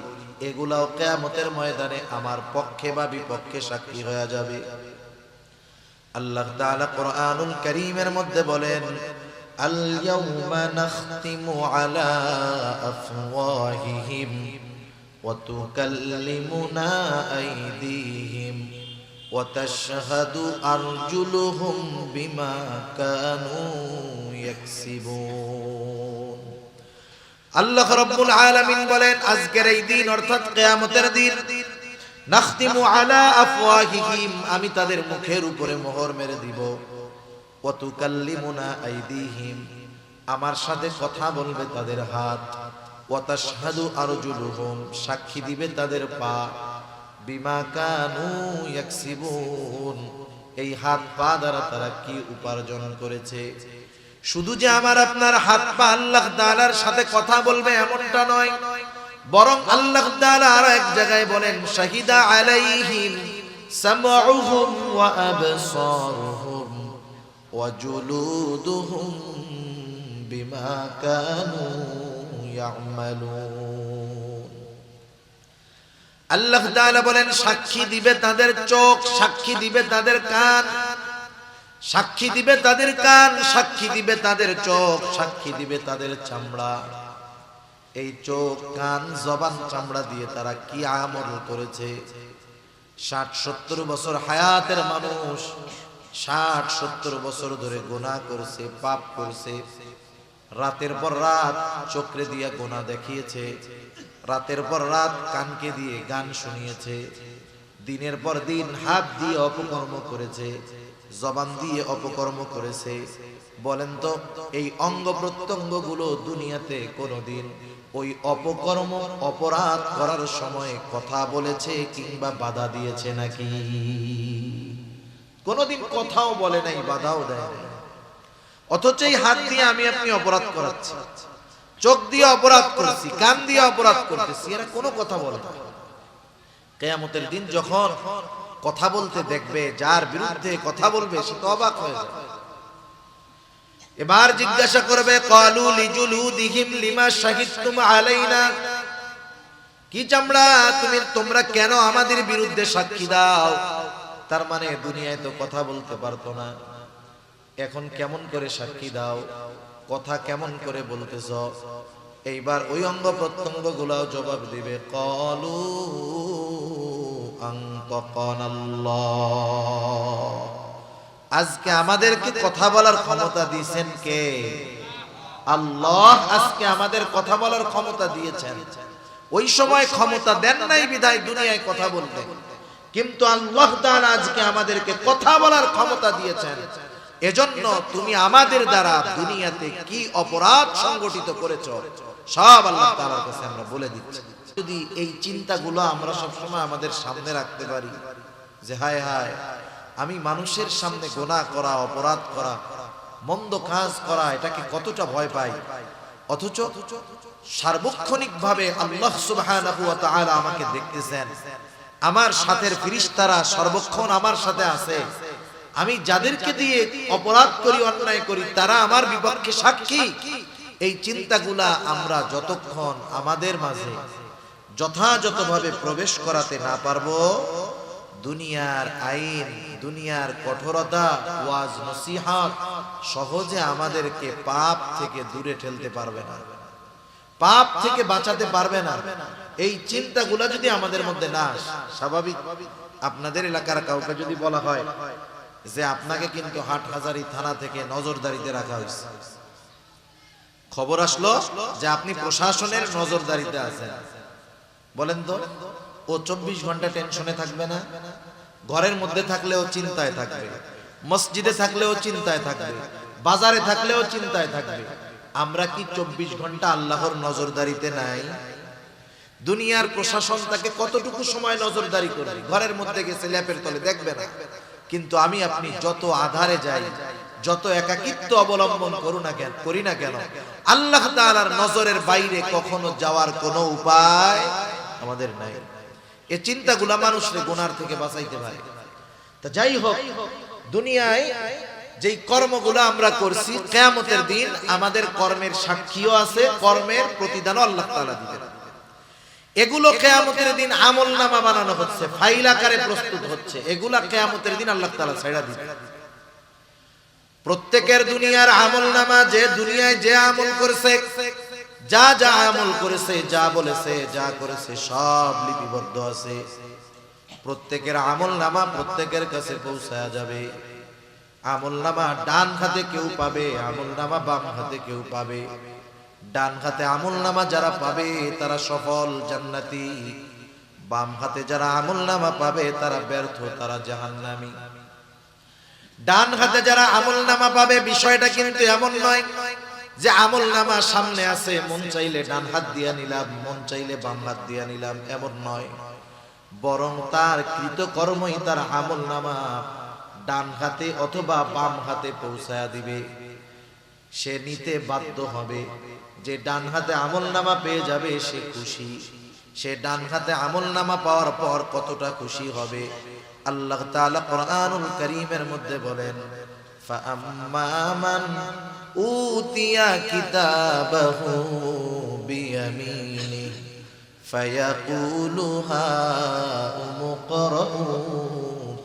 এগুলাও কিয়ামতের ময়দানে আমার পক্ষে বা বিপক্ষে সাক্ষী হয়ে যাবে। আল্লাহ তাআলা কোরআনুল কারীমের মধ্যে বলেন আল ইয়াউমা নাখতিমু আলা আফওয়াহিহিম ওয়া তুকাল্লিমুনা আইদিহিম ওয়া তাশহাদু আরজুলুহুম বিমা কানু ইয়াকসিবুন। আল্লাহ রাব্বুল আলামিন বলেন আজকের এই দিন অর্থাৎ কিয়ামতের দিন, নাখতিমু আলা আফওয়াহিহিম, আমি তাদের মুখের উপরে মোহর মেরে দিব, ওয়া তুকাল্লিমুনা আইদিহিম, আমার সাথে কথা বলবে তাদের হাত, ওয়া তাশহাদু আরজুলুহুম, সাক্ষী দিবে তাদের পা, বিমা কানু ইয়াকসিবুন, এই হাত পা দ্বারা তারা কি উপার্জন করেছে। শুধু যে আমার আপনার হাত পা আল্লাহ তাআলার সাথে কথা বলবে এমনটা নয়, বরং আল্লাহ তাআলা আর এক জায়গায় বলেন শাহিদা আলাইহিম সামউহুম ওয়া আবসারুহুম ওয়া জুলুদুহুম বিমা কানু ইয়ামালুন। আল্লাহ তাআলা বলেন সাক্ষী দিবে তাদের চোখ, সাক্ষী দিবে তাদের কান, সাক্ষী দিবে তাদের কান, সাক্ষী দিবে তাদের চোখ, সাক্ষী দিবে তাদের চামড়া। এই চোখ, কান, জবান, চামড়া দিয়ে তারা কি আমল করেছে। 60-70 বছর হায়াতের মানুষ 60-70 বছর ধরে গুনাহ করছে, পাপ করছে, রাতের পর রাত চোখে দিয়া গুনাহ দেখিয়েছে, রাতের পর রাত কানকে দিয়ে গান শুনিয়েছে, দিনের পর দিন হাত দিয়ে অপকর্ম করেছে, জবান দিয়ে অপকর্ম করেছে। বলেন তো এই অঙ্গ প্রত্যঙ্গ গুলো দুনিয়াতে কোনোদিন ওই অপকর্ম অপরাধ করার সময় কথা বলেছে কিংবা বাধা দিয়েছে নাকি? কোনোদিন কথাও বলে নাই, বাধাও দেয় নাই। অথচ এই হাত দিয়ে আমি আপনি অপরাধ করাচ্ছি, চোখ দিয়ে অপরাধ করছি, কান দিয়ে অপরাধ করতেছি, এরা কোনো কথা বলে না। কিয়ামতের দিন যখন কথা বলতে দেখবে, যার বিরুদ্ধে কথা বলবে সে তো অবাক হয়ে যাবে। এবার জিজ্ঞাসা করবে, ক্বালু লিজুলুদিহিম লিমা শাহিদতুম আলাইনা, কি চামড়া তোমরা কেন আমাদের বিরুদ্ধে সাক্ষী দাও? তার মানে দুনিয়ায় তো কথা বলতে পারতো না, এখন কেমন করে সাক্ষী দাও, কথা কেমন করে বলতেছ? এইবার ওই অঙ্গ প্রত্যঙ্গ গুলাও জবাব দিবে, ক্বালু আনতাকানাল্লাহ, আজকে আমাদেরকে কথা বলার ক্ষমতা দিয়েছেন কে? আল্লাহ আজকে আমাদের কথা বলার ক্ষমতা দিয়েছেন। ওই সময় ক্ষমতা দেন নাই বিধায় দুনিয়ায় কথা বলতে, কিন্তু আল্লাহ তাআলা আজকে আমাদেরকে কথা বলার ক্ষমতা দিয়েছেন। এজন্য তুমি আমাদের দ্বারা দুনিয়াতে কি অপরাধ সংগঠিত করেছো সব আল্লাহ তাআলার কাছে আমরা বলে দিচ্ছি। যদি এই চিন্তাগুলো আমরা সবসময় আমাদের সামনে রাখতে পারি যে হায় হায় আমি মানুষের সামনে গুনাহ করা, অপরাধ করা, মন্দ কাজ করা, এটাকে কতটা ভয় পাই, অথচ সার্বক্ষণিকভাবে আল্লাহ সুবহানাহু ওয়া তাআলা আমাকে দেখতেছেন, আমার সাথের ফেরেশতারা সর্বক্ষণ আমার সাথে আছে, আমি যাদেরকে দিয়ে অপরাধ করি, অন্যায় করি, তারা আমার বিপক্ষে সাক্ষী। এই চিন্তাগুলা আমরা যতক্ষণ আমাদের মাঝে যথাযথভাবে প্রবেশ করাতে না পারবো, দুনিয়ার আইন, দুনিয়ার কঠোরতা, ওয়াজ নসিহত সহজে আমাদেরকে পাপ থেকে দূরে ঠেলতে পারবে না, পাপ থেকে বাঁচাতে পারবে না। এই চিন্তাগুলা যদি আমাদের মধ্যে না আসে, স্বাভাবিক আপনাদের এলাকার কাউকে যদি বলা হয় যে আপনাকে কিন্তু হাটহাজারী থানা থেকে নজরদারিতে রাখা হয়েছে, খবর আসলো যে আপনি প্রশাসনের নজরদারিতে আছেন, বলেন তো ও 24 ঘন্টা টেনশনে থাকবে না? ঘরের মধ্যে থাকলেও চিন্তায় থাকবে, মসজিদে থাকলেও চিন্তায় থাকবে, বাজারে থাকলেও চিন্তায় থাকবে। আমরা কি 24 ঘন্টা আল্লাহর নজরদারিতে নাই? দুনিয়ার প্রশাসন তাকে কতটুকু সময় নজরদারি করে? ঘরের মধ্যে গেছে ল্যাপের তলে দেখবে না, কিন্তু আমি আপনি যত আধারে যাই, যত একাকিত্ব অবলম্বন করি না কেন, আল্লাহ তাআলার নজরের বাইরে কখনো যাওয়ার কোনো উপায় আমাদের নাই। এই চিন্তাগুলা মানুষকে গুনার থেকে বাঁচাইতে পারে। তা যাই হোক, দুনিয়ায় যেই কর্মগুলো আমরা করছি, কিয়ামতের দিন আমাদের কর্মের সাক্ষীও আছে, কর্মের প্রতিদানও আল্লাহ তাআলা দিবেন। এগুলো কিয়ামতের দিন আমলনামা বানানো হচ্ছে, ফাইল আকারে প্রস্তুত হচ্ছে, এগুলা কিয়ামতের দিন আল্লাহ তাআলা ছাইড়া দিবেন। প্রত্যেকের দুনিয়ার আমলনামা, যে দুনিয়ায় যে আমল করেছে, যা যা আমল করেছে, যা বলেছে, যা করেছে, সব লিপিবদ্ধ আছে। প্রত্যেকের আমলনামা প্রত্যেকের কাছে পৌঁছায়া যাবে। আমলনামা ডান হাতে কেউ পাবে, আমলনামা বাম হাতে কেউ পাবে। ডান হাতে আমলনামা যারা পাবে তারা সফল জান্নাতি, বাম হাতে যারা আমলনামা পাবে তারা ব্যর্থ, তারা জাহান্নামী। ডান হাতে যারা আমলনামা পাবে, বিষয়টা কিন্তু এমন নয় যে আমলনামা সামনে আছে, মন চাইলে ডান হাত দিয়া নিলাম, মন চাইলে বাম হাত দিয়া নিলাম, এমন নয়। বরং তার কৃতকর্মই তার আমলনামা ডান হাতে অথবা বাম হাতে পৌঁছায়া দিবে। সে নিতে বাধ্য হবে। যে ডান হাতে আমলনামা পেয়ে যাবে সে খুশি। সে ডান হাতে আমলনামা পাওয়ার পর কতটা খুশি হবে, আল্লাহ তাআলা কোরআনুল কারীমের মধ্যে বলেন, ফাআম্মা মান উতিয়া কিতাবাহু বিয়ামিনি ফায়াকুলু হাউমু করাউ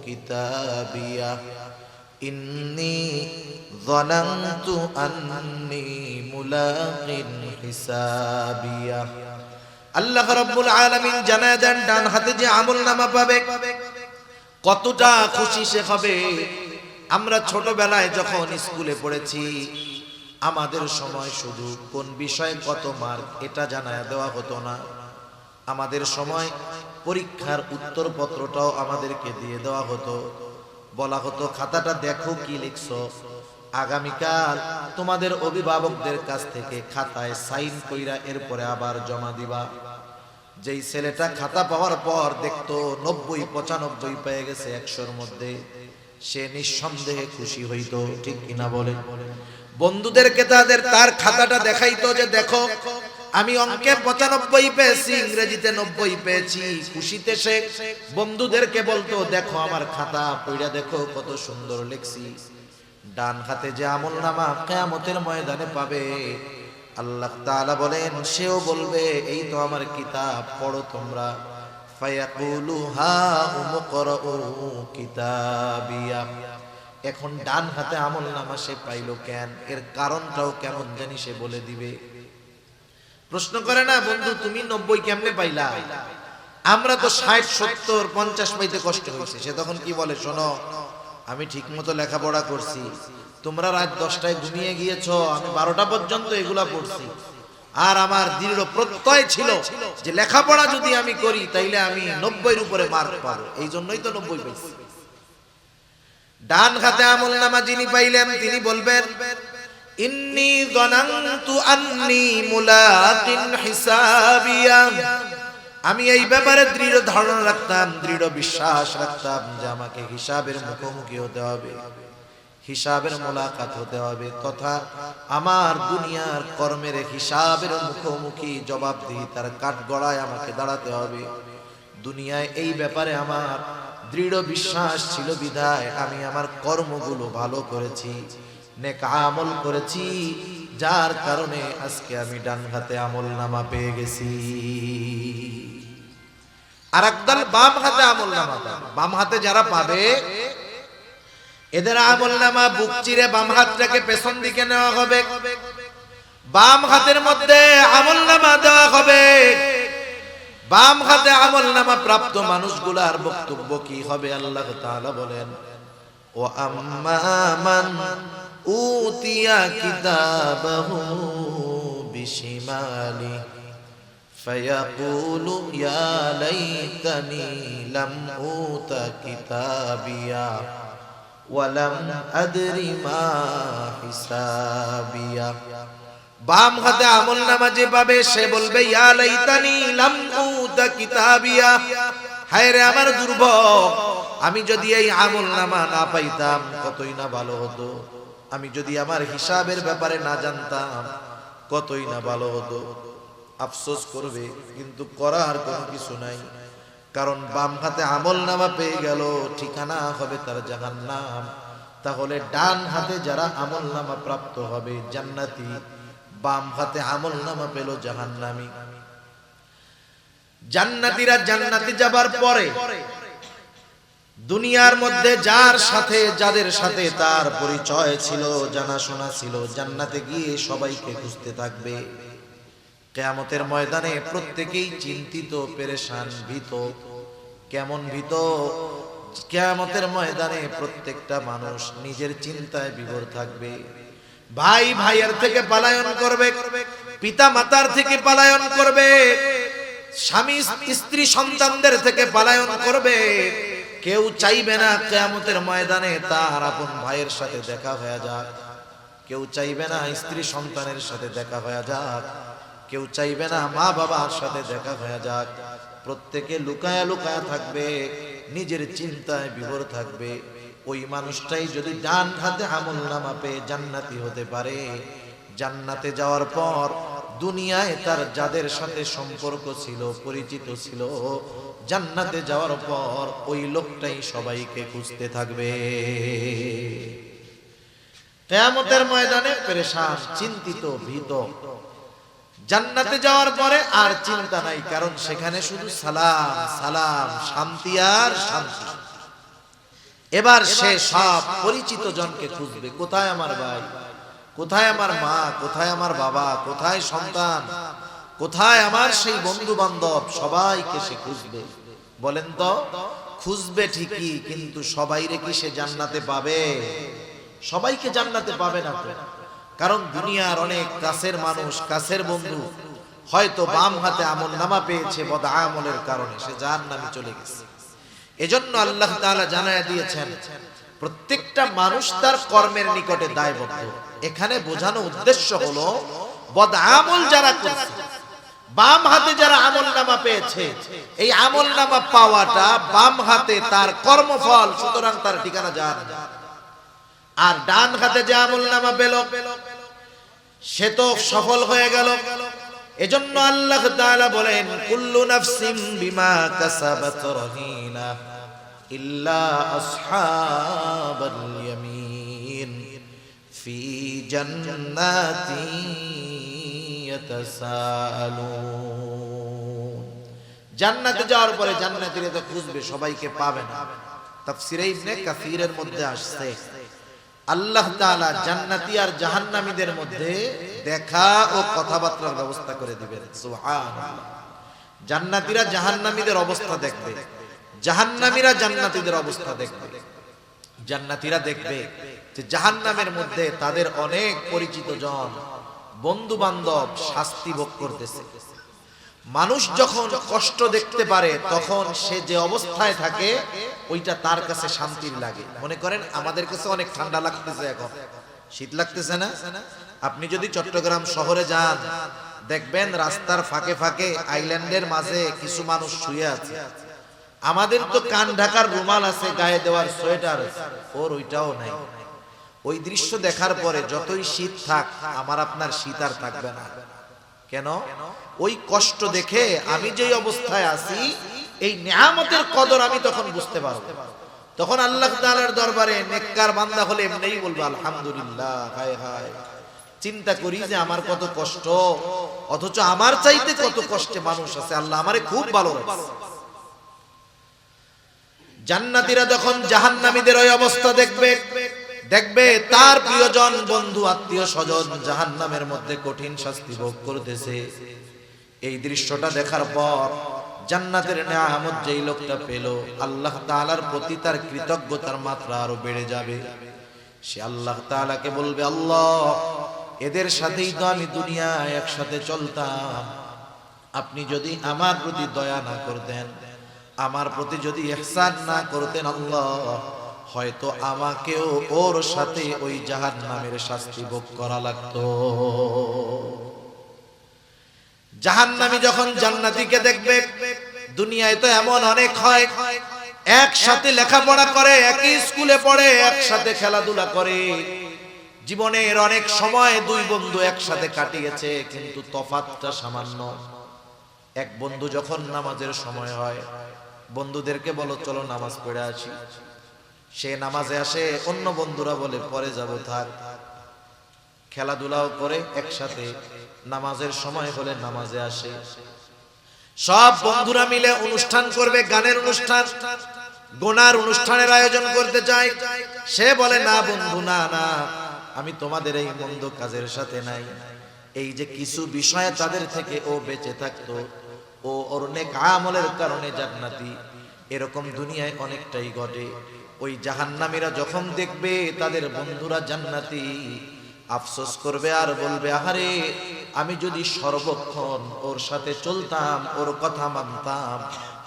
কিতাবিয়া ইন্নী যানানতু আন্নী মুলাকিন হিসাবিয়া। আল্লাহ রাব্বুল আলামিন জানায় দেন, ডান হাতে যে আমলনামা পাবে কতটা খুশি সে হবে। আমরা ছোটবেলায় যখন স্কুলে পড়েছি, আমাদের সময় শুধু কোন বিষয়ে কত মার্ক এটা জানায় দেওয়া হতো না, আমাদের সময় পরীক্ষার উত্তরপত্রটাও আমাদেরকে দিয়ে দেওয়া হতো। বলা হতো খাতাটা দেখো কি লিখছো, আগামীকাল তোমাদের অভিভাবকদের কাছ থেকে খাতায় সাইন কইরা এরপরে আবার জমা দিবা। যেই ছেলেটা খাতা পাওয়ার পর দেখতো 90-95 পেয়ে গেছে 100-র মধ্যে, সে নিঃসন্দেহে খুশি হইতো, ঠিক কিনা বলে? বন্ধুদেরকে তার খাতাটা দেখাইতো যে দেখো আমি অঙ্কে 95 পেয়েছি, ইংরেজিতে 90 পেয়েছি। খুশিতে সে বন্ধুদেরকে বলতো দেখো আমার খাতা পড়া দেখো কত সুন্দর লিখছি। ডান হাতে যে আমলনামা কিয়ামতের ময়দানে পাবে, আল্লাহ তাআলা বলেন সেও বলবে এই তো আমার কিতাব, পড়ো তোমরা। ফায়াকুলু হা উমকরাউ কিতাবিয়া। এখন ডান হাতে আমলনামা সে পাইলো কেন, এর কারণটাও কেমন জানি সে বলে দিবে। প্রশ্ন করে না বন্ধু তুমি 90 কেমনে পাইলা? আমরা তো 60, 70, 50 পাইতে কষ্ট হয়েছে। সে তখন কি বলে, শোনো আমি ঠিক মতো লেখাপড়া করছি, তোমরা রাত 10টায় ঘুমিয়ে গিয়েছো, আমি 12টা পর্যন্ত এগুলা পড়ছি, আর আমার দৃঢ় প্রত্যয় ছিল যে লেখাপড়া যদি আমি করি তাইলে আমি 90-এর উপরে মার্ক পাবো, এই জন্যই তো 90 পেয়েছি। ডান হাতে আমলনামা যিনি পাইলেন তিনি বলবেন ইন্নী যানানতু আন্নী মুলাকিন হিসাবিয়া। আমি এই ব্যাপারে দৃঢ় ধারণা রাখতাম, দৃঢ় বিশ্বাস রাখতাম যে আমাকে হিসাবের মুখোমুখি হতে হবে, হিসাবের মোলাকাত হতে হবে, তথা আমার দুনিয়ার কর্মের হিসাবের মুখোমুখি জবাবদিহিতার কাঠগড়ায় আমাকে দাঁড়াতে হবে। দুনিয়ায় এই ব্যাপারে আমার দৃঢ় বিশ্বাস ছিল বিধায় আমি আমার কর্মগুলো ভালো করেছি, নেক আমল করেছি, যার কারণে আজকে আমি ডান হাতে আমলনামা পেয়ে গেছি। আর একদল বাম হাতে আমলনামা পাবে। বাম হাতে যারা পাবে এদের আমলনামা বুক চিরে বাম হাতটাকে পেছন দিকে নেওয়া হবে, বাম হাতের মধ্যে আমলনামা দেওয়া হবে। বাম হাতে আমলনামা প্রাপ্ত মানুষগুলার বক্তব্য কি হবে? আল্লাহ তাআলা বলেন ও আম্মা মান উতিয়া কিতাবাহু বিশিমালি ফায়াকুলু ইয়া লাইতানি লাম উতা কিতাবিয়া ওয়ালাম আদরি মা হিসাবিয়া। বাম হাতে আমলনামা যে পাবে সে বলবে ইয়া লাইতানি লাম উতা কিতাবিয়া, হায় রে আমার দুর্ভোগ, আমি যদি এই আমলনামা না পাইতাম কতই না ভালো হতো, আমি যদি আমার হিসাবের ব্যাপারে না জানতাম কতই না ভালো হতো। আফসোস করবে, কিন্তু করার কোনো কিছু নাই, কারণ বাম হাতে আমলনামা পেয়ে গেল, ঠিকানা হবে তার জাহান্নাম। তাহলে ডান হাতে যারা আমলনামা প্রাপ্ত হবে জান্নাতি, বাম হাতে আমলনামা পেল জাহান্নামী। জান্নাতীরা জান্নাতে যাবার পরে দুনিয়ার মধ্যে যাদের সাথে তার পরিচয় ছিল, জানাশোনা ছিল, জান্নাতে গিয়ে সবাইকে খুঁজতে থাকবে। কিয়ামতের ময়দানে প্রত্যেকেই চিন্তিত, পেরেশান, ভীত। কেমন ভীত? কিয়ামতের ময়দানে প্রত্যেকটা মানুষ নিজের চিন্তায় বিভোর থাকবে। ভাই ভাইয়ের থেকে পলায়ন করবে, পিতা মাতার থেকে পলায়ন করবে, স্বামী স্ত্রী সন্তানদের থেকে পলায়ন করবে। কেউ চাইবে না কিয়ামতের ময়দানে তার আপন ভাইয়ের সাথে দেখা হয়ে যাক, কেউ চাইবে না স্ত্রী সন্তানের সাথে দেখা হয়ে যাক, কেউ চাইবে না মা বাবার সাথে দেখা হয়ে যাক। প্রত্যেকে লুকায়া লুকায়া থাকবে, নিজের চিন্তায় বিভোর থাকবে। ওই মানুষটাই যদি ডান হাতে আমলনামা পেয়ে জান্নাতি হতে পারে, জান্নাতে যাওয়ার পর দুনিয়ায় তার যাদের সাথে সম্পর্ক ছিল, পরিচিত ছিল, জান্নাতে যাওয়ার পর ওই লোকটাই সবাইকে খুঁজতে থাকবে। কিয়ামতের ময়দানে পেরেশান, চিন্তিত, ভীত। জান্নাতে যাওয়ার পরে আর চিন্তা নাই, কারণ সেখানে শুধু সালাম সালাম, শান্তি আর শান্তি। এবার সে সব পরিচিত জনকে খুঁজবে, কোথায় আমার ভাই, কোথায় আমার মা, কোথায় আমার বাবা, কোথায় সন্তান, কোথায় আমার সেই বন্ধু বান্ধব, সবাইকে সে খুঁজবে। বলেন তো খুঁজবে ঠিকই, কিন্তু সবাইরে কি সে জান্নাতে পাবে? সবাইকে জান্নাতে পাবে না তো। কারণ দুনিয়ার অনেক কাছের মানুষ, কাছের বন্ধু হয়তো বাম হাতে আমলনামা পেয়েছে বদআমলের কারণে, সে জাহান্নামে চলে গেছে। এজন্য আল্লাহ তাআলা জানায়া দিয়েছেন প্রত্যেকটা মানুষ তার কর্মের নিকটে দায়বদ্ধ। এখানে বোঝানো উদ্দেশ্য হলো বদআমল যারা করছে, বাম হাতে যারা আমলনামা পেয়েছে, এই আমলনামা পাওয়াটা বাম হাতে তার কর্মফল, সুতরাং তার ঠিকানা জাহান্নাম। আর ডান হাতে যে আমলনামা পেল সে তো সফল হয়ে গেল। এজন্য আল্লাহ তাআলা বলেন কুল্লু নাফসিন বিমা কাসাবাত রহিনা ইল্লা আসহাবাল ইয়ামিন ফি জান্নাতি ইয়াতাসাআলুন। জান্নাতে যাওয়ার পরে জান্নাতীরা তো খুঁজবে, সবাইকে পাবে না। তাফসীরে ইবনে কাসীরের মধ্যে আসছে আল্লাহ তাআলা জান্নাতি আর জাহান্নামীদের মধ্যে দেখা ও কথাবার্তার ব্যবস্থা করে দিবেন। সুবহানাল্লাহ। জান্নাতীরা জাহান্নামীদের অবস্থা দেখবে, জাহান্নামীরা জান্নাতীদের অবস্থা দেখবে। জান্নাতীরা দেখবে যে জাহান্নামের মধ্যে তাদের অনেক পরিচিত জন, বন্ধু বান্ধব শাস্তি ভোগ করতেছে। মানুষ যখন কষ্ট দেখতে পারে তখন সে যে অবস্থায় থাকে ওইটা তার কাছে শান্তির লাগে। মনে করেন আমাদের কাছে অনেক ঠান্ডা লাগতেছে, এখন শীত লাগতেছে না? আপনি যদি চট্টগ্রাম শহরে যান দেখবেন রাস্তার ফাঁকে ফাঁকে আইল্যান্ডের মাঝে কিছু মানুষ শুয়ে আছে। আমাদের তো কান ঢাকার রুমাল আছে, গায়ে দেওয়ার সোয়েটার, ওর ওইটাও নাই। ওই দৃশ্য দেখার পরে যতই শীত থাক আমার আপনার শীত আর থাকবে না। কেন? ওই কষ্ট দেখে আমি যেই অবস্থায় আছি এই নিয়ামতের কদর আমি তখন বুঝতে পারবো। তখন আল্লাহ তাআলার দরবারে নেককার বান্দা হলে এমনিই বলবো আলহামদুলিল্লাহ। হায় হায়, চিন্তা করি যে আমার কত কষ্ট, অথচ আমার চাইতে কত কষ্টে মানুষ আছে, আল্লাহ আমারে খুব ভালো রাখছে। জান্নাতীরা যখন জাহান্নামীদের ওই অবস্থা দেখবে, দেখবে তার প্রিয়জন, বন্ধু, আত্মীয় স্বজন জাহান্নামের মধ্যে কঠিন শাস্তি ভোগ করতেছে। এই দৃশ্যটা দেখার পর জান্নাতের নিয়ামত যেই লোকটা পেল, আল্লাহ তাআলার প্রতি তার কৃতজ্ঞতার মাত্রা আরো বেড়ে যাবে। সে আল্লাহ তাআলাকে বলবে, আল্লাহ এদের সাথেই তো আমি দুনিয়ায় একসাথে চলতাম, আপনি যদি আমার প্রতি দয়া না করতেন, আমার প্রতি যদি ইহসান না করতেন আল্লাহ, হয়তো আমাকেও ওর সাথে ওই জাহান্নামের শাস্তি ভোগ করা লাগতো। জাহান্নামী যখন জান্নাতীকে দেখবে, দুনিয়ায় তো এমন অনেক হয়, একসাথে লেখাপড়া করে, একই স্কুলে পড়ে, একসাথে খেলাধুলা করে, জীবনের অনেক সময় দুই বন্ধু একসাথে কাটিয়েছে, কিন্তু তফাৎটা সামান্য। এক বন্ধু যখন নামাজের সময় হয় বন্ধুদেরকে বলো চলো নামাজ পড়ে আসি, সে নামাজে আসে, অন্য বন্ধুরা বলে পরে যাব, থাক। খেলাধুলাও করে একসাথে, নামাজের সময় হলে নামাজে আসে। সব বন্ধুরা মিলে অনুষ্ঠান করবে, গানের অনুষ্ঠান, গোনার অনুষ্ঠানের আয়োজন করতে চায়। সে বলে না বন্ধু, না না, আমি তোমাদের এই মন্দ কাজের সাথে নাই। এই যে কিছু বিষয়ে তাদের থেকে ও বেঁচে থাকতো, ও ওর নেক আমলের কারণে জান্নাতি। এরকম দুনিয়ায় অনেকটাই ঘটে। ওই জাহান্নামীরা যখন দেখবে তাদের বন্ধুরা জান্নাতি, আফসোস করবে আর বলবে, আহারে আমি যদি সর্বক্ষণ ওর সাথে চলতাম, ওর কথা মানতাম,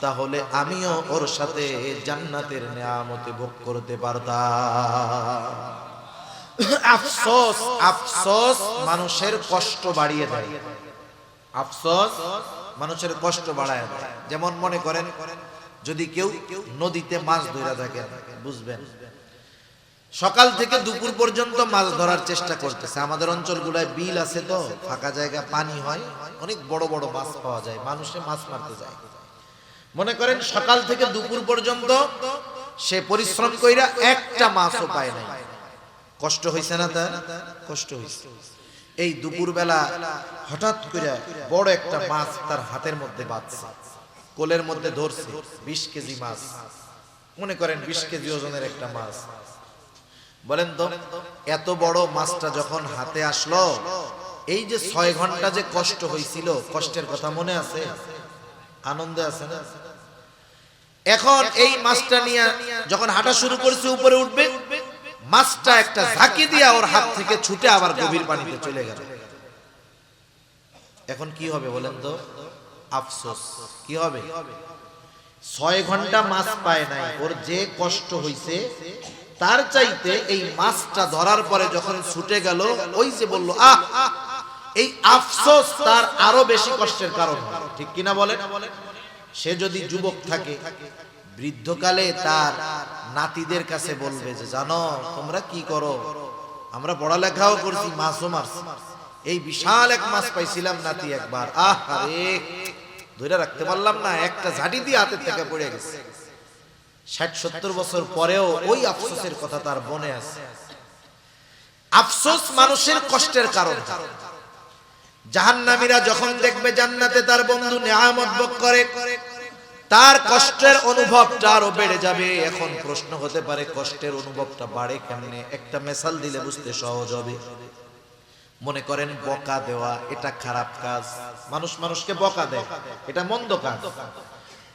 তাহলে আমিও ওর সাথে জান্নাতের নিয়ামত ভোগ করতে পারতাম। আফসোস, আফসোস মানুষের কষ্ট বাড়িয়ে দেয়। আফসোস মানুষের কষ্ট বাড়ায় দেয়। যেমন মনে করেন যদি কেউ নদীতে মাছ ধরে থাকে, বুঝবেন সকাল থেকে দুপুর পর্যন্ত মাছ ধরার চেষ্টা করতেছে। আমাদের অঞ্চলগুলোয় বিল আছে, তো ফাঁকা জায়গা, পানি হয়, অনেক বড় বড় মাছ পাওয়া যায়, মানুষে মাছ মারতে যায়। মনে করেন সকাল থেকে দুপুর পর্যন্ত সে পরিশ্রম কইরা একটা মাছও পায় নাই। কষ্ট হইছে না? তার কষ্ট হইছে। এই দুপুর বেলা হঠাৎ করে বড় একটা মাছ তার হাতের মধ্যে বাঁধছে, কোলের মধ্যে ধরছে, 20 কেজি মাছ। মনে করেন 20 কেজি ওজনের একটা মাছ। বলেন তো এত বড় মাছটা যখন হাতে আসলো, এই যে 6 ঘন্টা যে কষ্ট হয়েছিল, কষ্টের কথা মনে আছে? আনন্দে আছে না? এখন এই মাছটা নিয়ে যখন হাঁটা শুরু করছে উপরে উঠবে, মাছটা একটা ঝাঁকি দিয়া ওর হাত থেকে ছুটে আবার গভীর পানিতে চলে গেল। এখন কি হবে বলেন তো? আফসোস। কি হবে? 6 ঘন্টা মাছ পায় নাই, ওর যে কষ্ট হইছে তার চাইতে এই মাছটা ধরার পরে যখন ছুটে গেল, ওই যে বলল আহ, এই আফসোস তার আরো বেশি কষ্টের কারণ। ঠিক কিনা বলেন? সে যদি যুবক থাকে, বৃদ্ধকালে তার নাতিদের কাছে বলবে যে জানো তোমরা কি করো, আমরা পড়ালেখাও করছি, মাছও মারছি, এই বিশাল এক মাছ পাইছিলাম নাতি একবার, আহ আরে ধরে রাখতে পারলাম না, একটা ঝাঁটি দিয়ে হাতের থেকে পড়ে গেছে। 60-70 বছর পরেও ওই আফসোসের কথা তার মনে আছে। আফসোস মানুষের কষ্টের কারণ। জাহান্নামীরা যখন দেখবে জান্নাতে তার বন্ধু নেয়ামত ভোগ করে, তার কষ্টের অনুভবটা আরো বেড়ে যাবে। এখন প্রশ্ন হতে পারে কষ্টের অনুভবটা বাড়ে কেমনে? একটা মেসাল দিলে বুঝতে সহজ হবে। মনে করেন বকা দেওয়া এটা খারাপ কাজ, মানুষ মানুষকে বকা দেয়, এটা মন্দ কাজ।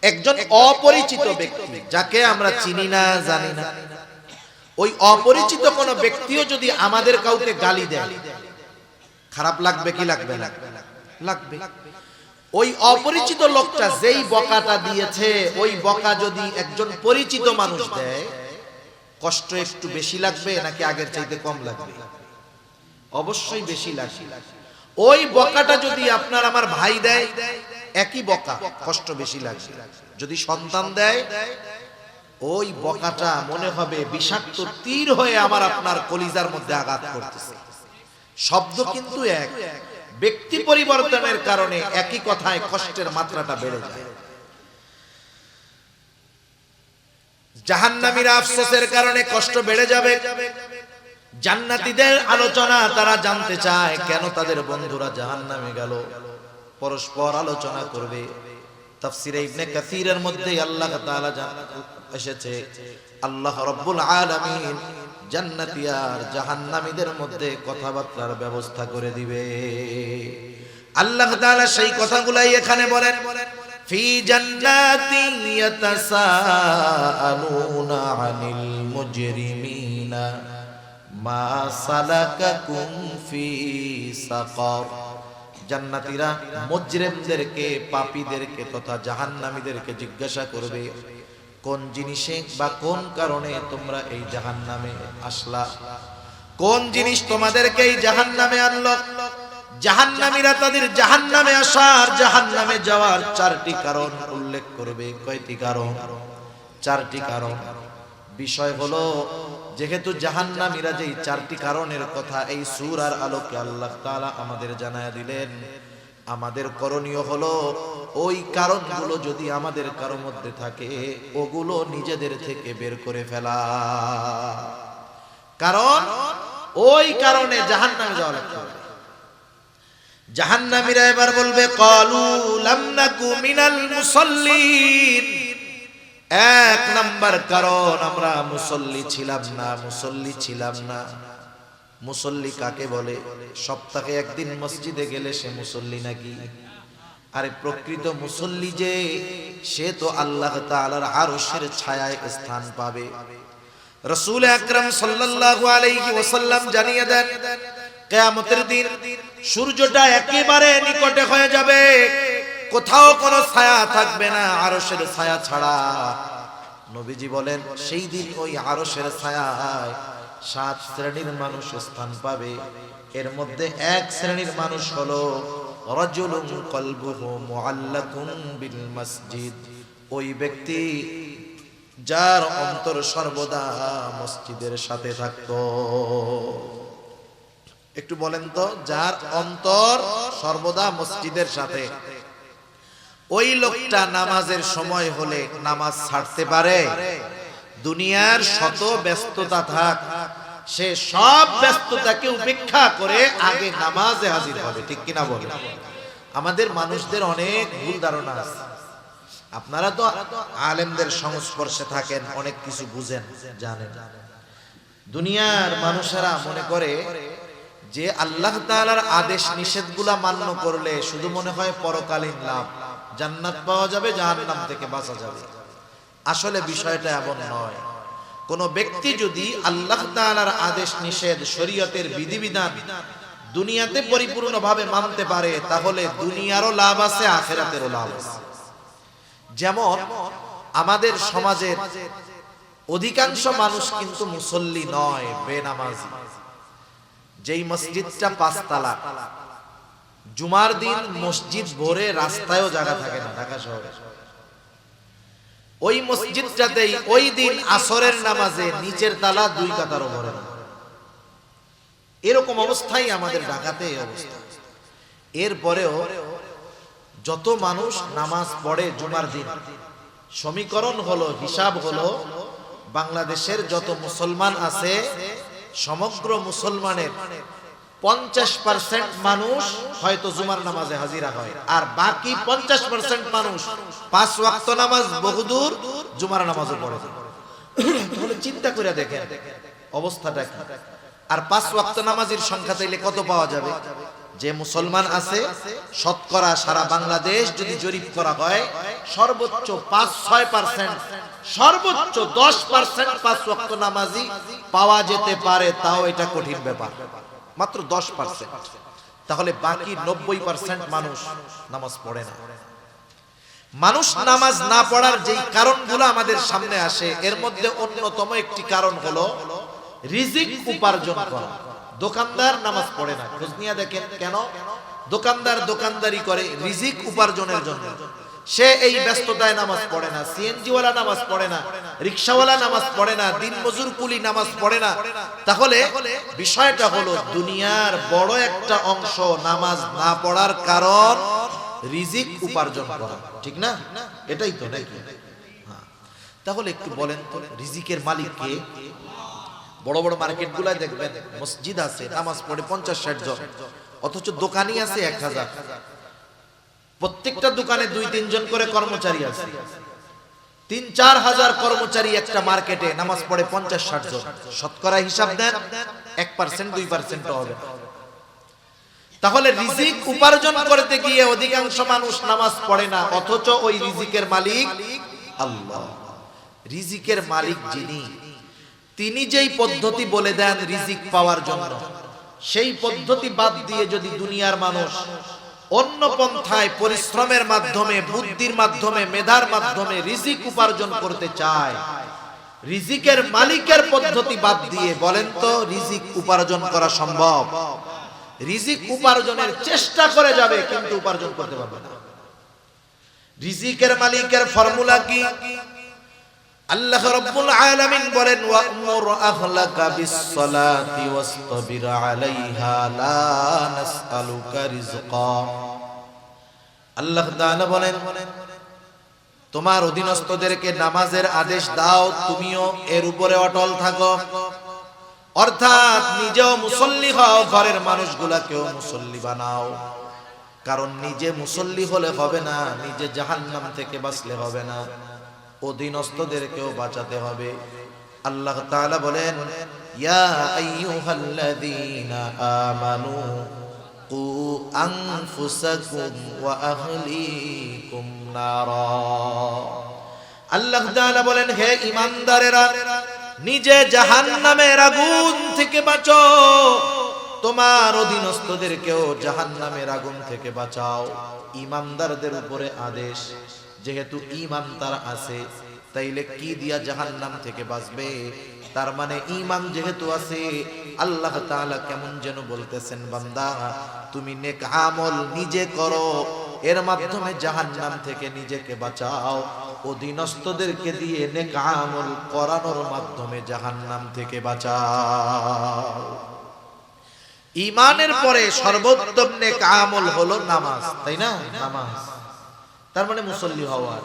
একজন অপরিচিত ব্যক্তি যাকে আমরা চিনি না জানি না, ওই অপরিচিত কোন ব্যক্তিও যদি আমাদের কাউকে গালি দেয়, খারাপ লাগবে কি লাগবে না? লাগবে। ওই অপরিচিত লোকটা যেই বকাটা দিয়েছে, ওই বকা যদি একজন পরিচিত মানুষ দেয়, কষ্ট একটু বেশি লাগবে নাকি আগের চাইতে কম লাগবে? অবশ্যই বেশি লাগবে। ওই বকাটা যদি আপনার আমার ভাই দেয়, একই বকা, কষ্ট বেশি লাগবে। যদি সন্তান দেয়, ওই বকাটা মনে হবে বিষাক্ত তীর হয়ে আমার আপনার কলিজার মধ্যে আঘাত করতেছে। শব্দ কিন্তু এক, ব্যক্তি পরিবর্তনের কারণে একই কথায় কষ্টের মাত্রাটা বেড়ে যায়। জাহান্নামীরা আফসোসের কারণে কষ্ট বেড়ে যাবে। জান্নাতীদের আলোচনা তারা জানতে চায় কেন তাদের বন্ধুরা জাহান্নামে গেল, পরস্পর আলোচনা করবে। তাফসীরে ইবনে কাসীরের মধ্যে আল্লাহ তাআলা এসেছে, আল্লাহ রাব্বুল আলামিন জান্নাতি আর জাহান্নামীদের মধ্যে কথাবার্তার ব্যবস্থা করে দিবে। আল্লাহ তাআলা সেই কথাগুলাই এখানে বলেন, ফি জান্নাতিন ইয়াতাসাআলুনা আনিল মুজরিমিনা মা সালাকাকুম ফি সাকার। জান্নাতীরা মুজরিমদেরকে, পাপীদেরকে তথা জাহান্নামীদেরকে জিজ্ঞাসা করবে, কোন জিনিসে বা কোন কারণে তোমরা এই জাহান্নামে আসলা, কোন জিনিস তোমাদেরকে এই জাহান্নামে আনলো। জাহান্নামীরা তাদের জাহান্নামে আসার, জাহান্নামে যাওয়ার 4টি কারণ উল্লেখ করবে। কয়টি কারণ? 4টি কারণ। বিষয় হলো, যেহেতু জাহান্নামীরা যেই 4টি কারণের কথা এই সূরার আলোকে আল্লাহ তাআলা আমাদের জানায়া দিলেন, আমাদের করণীয় হলো ওই কারণগুলো যদি আমাদের কারো মধ্যে থাকে, ওগুলো নিজেদের থেকে বের করে ফেলা। কারণ ওই কারণে জাহান্নামে যাওয়া লাগবে। জাহান্নামীরা এবার বলবে, ক্বালু লাম নাকু মিনাল মুসাল্লিন। 1 নাম্বার কারণ, আমরা মুসল্লি ছিলাম না, মুসল্লি ছিলাম না। মুসল্লি কাকে বলে? সপ্তাহে একদিন মসজিদে গেলে সে মুসল্লি নাকি? আরে প্রকৃত মুসল্লি যে, সে তো আল্লাহ তাআলার আরশের ছায়ায় স্থান পাবে। রাসূল আকরাম সাল্লাল্লাহু আলাইহি ওয়াসাল্লাম জানিয়ে দেন, কিয়ামতের দিন সূর্যটা একেবারে নিকটে হয়ে যাবে, কোথাও কোনো ছায়া থাকবে না আরশের ছায়া ছাড়া। নবীজি বলেন, সেই দিন ওই আরশের ছায়ায় 7 শ্রেণীর মানুষ স্থান পাবে। এর মধ্যে 1 শ্রেণীর মানুষ হলো রাজুলুন কলবুহু মুআল্লাকুন বিল মসজিদ। ওই ব্যক্তি যার অন্তর সর্বদা মসজিদের সাথে থাকতো। একটু বলেন তো, যার অন্তর সর্বদা মসজিদের সাথে, ওই লোকটা নামাজের সময় হলে নামাজ ছাড়তে পারে? দুনিয়ার শত ব্যস্ততা থাক, সে সব ব্যস্ততাকে উপেক্ষা করে আগে নামাজে হাজির হবে। ঠিক কিনা বলেন? আমাদের মানুষদের অনেক ভুল ধারণা আছে। আপনারা তো আলেমদের সংস্পর্শে থাকেন, অনেক কিছু বুঝেন, জানেন। দুনিয়ার মানুষেরা মনে করে যে আল্লাহ তাআলার আদেশ নিষেধগুলা মান্য করলে শুধু মনে হয় পরকালীন লাভ, জান্নাত পাওয়া যাবে, জাহান্নাম থেকে বাঁচা যাবে। আসলে বিষয়টা এমন নয়। কোন ব্যক্তি যদি আল্লাহ তাআলার আদেশ নিষেধ শরীয়তের বিধিবিধান দুনিয়াতে পরিপূর্ণভাবে মানতে পারে, তাহলে দুনিয়ারও লাভ আছে, আখিরাতেরও লাভ আছে। যেমন আমাদের সমাজের অধিকাংশ মানুষ কিন্তু মুসল্লি নয়, বেনামাজি। যেই মসজিদটা 5 তালা, জুমার দিন মসজিদ ভরে রাস্তায়ও জায়গা থাকে না ঢাকা শহরে, ওই মসজিদটাতেই ওই দিন আসরের নামাজে নিচের তালা 2 কাতারও ভরে না। এরকম অবস্থাই আমাদের ঢাকাতে এই অবস্থা। এরপরেও যত মানুষ নামাজ পড়ে জুমার দিন, সমীকরণ হলো, হিসাব হলো, বাংলাদেশের যত মুসলমান আছে সমগ্র মুসলমানের 50% মানুষ হয়তো জুমার নামাজে হাজিরা হয়, আর বাকি 50% মানুষ 5 ওয়াক্ত নামাজ বহুদূর জুমার নামাজও পড়ে। তাহলে চিন্তা করে দেখেন অবস্থাটা কি। আর 5 ওয়াক্ত নামাজের সংখ্যা তাইলে কত পাওয়া যাবে? যে মুসলমান আছে শতকরা সারা বাংলাদেশ যদি জরিপ করা হয়, সর্বোচ্চ 5-6%, সর্বোচ্চ 10% 5 ওয়াক্ত নামাজি পাওয়া যেতে পারে, তাও এটা কঠিন ব্যাপার, মাত্র 10%। তাহলে বাকি 90% মানুষ নামাজ পড়ে না। মানুষ নামাজ না পড়ার যেই কারণগুলো আমাদের সামনে আসে, এর মধ্যে অন্যতম একটি কারণ হলো রিজিক উপার্জন করা। দোকানদার নামাজ পড়ে না, খোঁজ নিয়ে দেখেন কেন? দোকানদার দোকানদারি করে রিজিক উপার্জনের জন্য। সে এই ব্যস্ততায় নামাজ পড়ে না, সিএনজি ওয়ালা নামাজ পড়ে না, রিকশাওয়ালা নামাজ পড়ে না, দিন মজুর কুলি নামাজ পড়ে না। তাহলে বিষয়টা হলো দুনিয়ার বড় একটা অংশ নামাজ না পড়ার কারণ রিজিক উপার্জন করা, ঠিক না? এটাই তো নাকি? তাহলে একটু বলেন তো, রিজিকের মালিক কে? বড় বড় মার্কেট গুলায় দেখবেন মসজিদ আছে, নামাজ পড়ে 50-60 জন, অথচ দোকানি আছে 1000। প্রত্যেকটা দোকানে 2-3 জন করে কর্মচারী আছে, 3-4 হাজার কর্মচারী একটা মার্কেটে, নামাজ পড়ে 50-60 জন। শতকরা হিসাব দেন 1%-2% হবে। তাহলে রিজিক উপার্জন করতে গিয়ে অধিকাংশ মানুষ নামাজ পড়ে না, অথচ ওই রিজিকের মালিক আল্লাহ। রিজিকের মালিক যিনি, তিনি যেই পদ্ধতি বলে দেন রিজিক পাওয়ার জন্য, সেই পদ্ধতি বাদ দিয়ে যদি দুনিয়ার মানুষ অন্য পন্থায় পরিশ্রমের মাধ্যমে, বুদ্ধির মাধ্যমে, মেধার মাধ্যমে রিজিক উপার্জন করতে চায়, রিজিকের মালিকের পদ্ধতি বাদ দিয়ে বলেন তো রিজিক উপার্জন করা সম্ভব? রিজিক উপার্জনের চেষ্টা করে যাবে কিন্তু উপার্জন করতে পারবে না। রিজিকের মালিকের ফর্মুলা কি? আল্লাহ রাব্বুল আলামিন বলেন, ওয়া'মুর আহলাকা বিস-সালাতি ওয়াসতাবির আলাইহা লা নাসআলুকা রিজকা। আল্লাহ তাআলা বলেন, তোমার অধীনস্থদেরকে নামাজের আদেশ দাও, তুমিও এর উপরে অটল থাকো। অর্থাৎ নিজেও মুসল্লি হও, ঘরের মানুষগুলাকেও মুসল্লি বানাও। কারণ নিজে মুসল্লি হলে হবে না, নিজে জাহান্নাম থেকে বাঁচলে হবে না, অধীনস্থদেরকেও বাঁচাতে হবে। আল্লাহ তাআলা বলেন, ইয়া আইয়ুহাল্লাযীনা আমানু কু আনফুসাকুম ওয়া আহলিকুম নারা। আল্লাহ তাআলা বলেন, হে ঈমানদারেরা, নিজে জাহান্নামের আগুন থেকে বাঁচো, তোমার অধীনস্থদেরকেও জাহান্নামের আগুন থেকে বাঁচাও। ঈমানদারদের উপরে আদেশ। যেহেতু ঈমান তার আছে, তাইলে কি দিয়া জাহান্নাম থেকে বাঁচবে? তার মানে ঈমান যেহেতু আছে, আল্লাহ তাআলা কেমন যেন বলতেছেন, বান্দা তুমি নেক আমল নিজে করো, এর মাধ্যমে জাহান্নাম থেকে নিজেকে বাঁচাও। অধীনস্থদেরকে দিয়ে নেক আমল করানোর মাধ্যমে জাহান্নাম থেকে বাঁচাও। ঈমানের পরে সর্বোত্তম নেক আমল হলো নামাজ, তাই না? নামাজ তার মানে মুসল্লি হওয়া।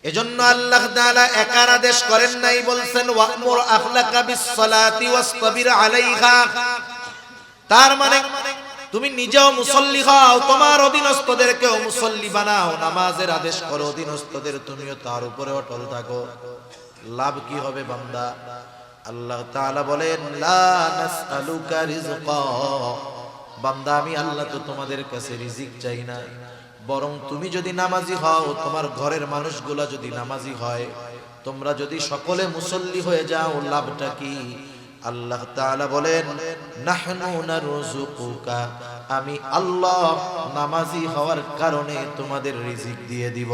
এজন্য আল্লাহ তাআলা একার আদেশ করেন নাই, বলছেন ওয়া'মুর আহলাকা বিস-সালাতি ওয়াসতাবির আলাইহা। তার মানে তুমি নিজেও মুসল্লি হও, তোমার অধীনস্থদেরকেও মুসল্লি বানাও, নামাজের আদেশ করো, অধীনস্থদের তুমিও তার উপরে অটল থাকো। লাভ কি হবে বান্দা? আল্লাহ তাআলা বলেন, লা নাসআলুকা রিজকা। বান্দা আমি আল্লাহ তো তোমাদের কাছে রিজিক চাই না, বরং তুমি যদি নামাজি হও, তোমার ঘরের মানুষগুলা যদি নামাজি হয়, তোমরা যদি সকলে মুসল্লি হয়ে যাও, লাভটা কি? আল্লাহ তাআলা বলেন, নাহনু নারযুকুকা, আমি আল্লাহ নামাজি হওয়ার কারণে তোমাদের রিজিক দিয়ে দিব।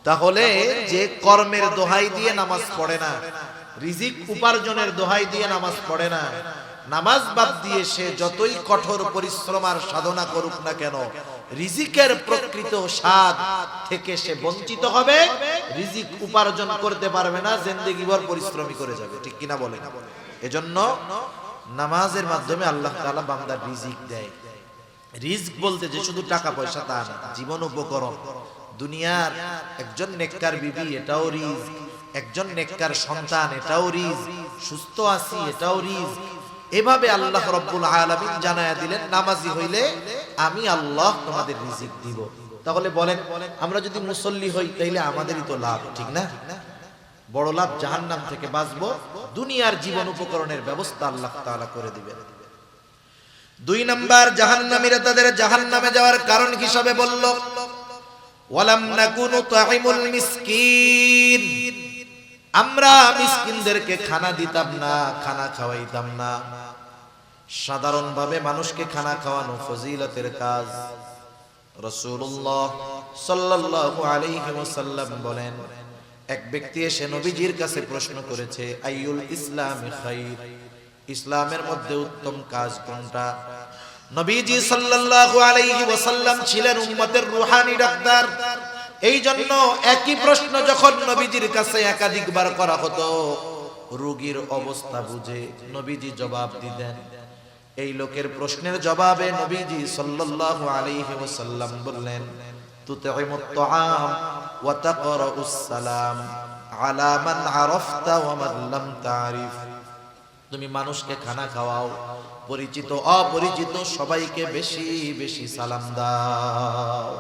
তাহলে যে কর্মের দোহাই দিয়ে নামাজ পড়ে না, রিজিক উপার্জনের দোহাই দিয়ে নামাজ পড়ে না, নামাজ বাদ দিয়ে সে যতই কঠোর পরিশ্রম আর সাধনা করুক না কেন, রিজিকের প্রকৃত স্বাদ থেকে সে বঞ্চিত হবে, রিজিক উপার্জন করতে পারবে না, জিন্দেগিভর পরিশ্রমী করে যাবে। ঠিক কিনা বলেন? এজন্য নামাজের মাধ্যমে আল্লাহ তাআলা বান্দার রিজিক দেয়। রিজিক বলতে যে শুধু টাকা পয়সা তা না, জীবন উপকরণ। দুনিয়ার একজন নেককার বিবি, এটাও রিজিক। একজন নেককার সন্তান, এটাও রিজিক। সুস্থ আছি, এটাও রিজিক। এভাবে আল্লাহ রাব্বুল আলামিন জানায়া দিলেন, নামাজি হইলে আমি আল্লাহ তোমাদের রিজিক দিব। তাহলে বলেন, আমরা যদি মুসল্লি হই তাহলে আমাদেরই তো লাভ, ঠিক না? বড় লাভ, জাহান্নাম থেকে বাঁচবো, দুনিয়ার জীবন উপকরণের ব্যবস্থা আল্লাহ তাআলা করে দিবেন। 2 নাম্বার, জাহান্নামীরা তাদের জাহান্নামে যাওয়ার কারণ হিসাবে বলল, ওয়ালাম নাকুনু তুইমুল মিসকিন, আমরা মিসকিনদেরকে খানা দিতাম না, খানা খাওয়াইতাম না। সাধারণভাবে মানুষকে খানা খাওয়ানো ফজিলতের কাজ। রাসূলুল্লাহ সাল্লাল্লাহু আলাইহি ওয়াসাল্লাম বলেন, এক ব্যক্তি এসে নবীজির কাছে প্রশ্ন করেছে, আইয়ুল ইসলামি খাইর, ইসলামের মধ্যে উত্তম কাজ কোনটা? নবীজি সাল্লাল্লাহু আলাইহি ওয়াসাল্লাম ছিলেন উম্মতের রূহানী ডাক্তার। এই জন্য একই প্রশ্ন যখন নবীজির কাছে একাধিকবার করা হতো, রোগীর অবস্থা বুঝে নবীজি জবাব দিতেন। এই লোকের প্রশ্নের জবাবে নবীজি সাল্লাল্লাহু আলাইহি ওয়াসাল্লাম বললেন, তুতঈমুত তুআম ওয়া তাকরাউস সালাম আলা মান আরাফতা ওয়া মান লাম তারিফ, তুমি মানুষকে খানা খাওয়াও, পরিচিত অপরিচিত সবাইকে বেশি বেশি সালাম দাও।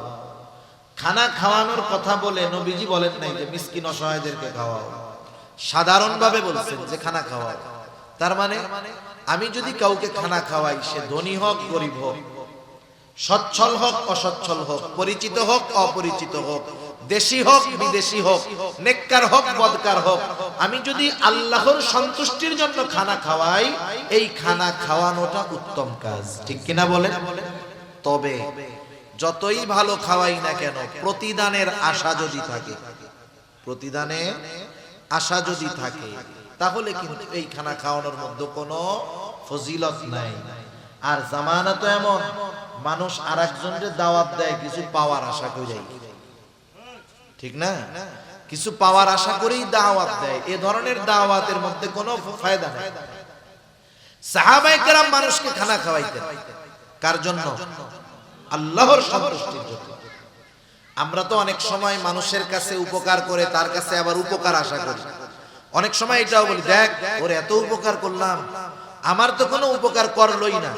খানা খাওয়ানোর কথা বলে নবীজি বলেন নাই যে মিসকিন অসহায়দেরকে খাওয়াও, সাধারণভাবে বলছেন যে খানা খাওয়াও। তার মানে আমি যদি কাউকে খানা খাওয়াই, সে ধনী হোক গরিব হোক, সচ্ছল হোক অসচ্ছল হোক, পরিচিত হোক অপরিচিত হোক, দেশি হোক বিদেশি হোক, নেককার হোক বদকার হোক, আমি যদি আল্লাহর সন্তুষ্টির জন্য খানা খাওয়াই, এই খানা খাওয়ানোটা উত্তম কাজ। ঠিক কিনা বলেন? তবে যতই ভালো খাওয়াই না কেন, প্রতিদানের আশা যদি থাকে, প্রতিদানের আশা যদি থাকে, তাহলে কিন্তু এই খানা খাওয়ানোর মধ্যে কোনো ফজিলত নাই। আর জামানা তো এমন, মানুষ আরেকজনের দাওয়াত দেয় কিছু পাওয়ার আশা করে, ঠিক না? কিছু পাওয়ার আশা করেই দাওয়াত দেয়। এ ধরনের দাওয়াতের মধ্যে কোনো ফায়দা নাই। সাহাবায়ে কেরাম মানুষকে খানা খাওয়াইতেন কার জন্য? আল্লাহর সন্তুষ্টির জন্য। আমরা তো অনেক সময় মানুষের কাছে উপকার করে তার কাছে আবার উপকার আশা করি। অনেক সময় এটাও বলি, দেখ ওর এত উপকার করলাম, আমার তো কোনো উপকার করলই না,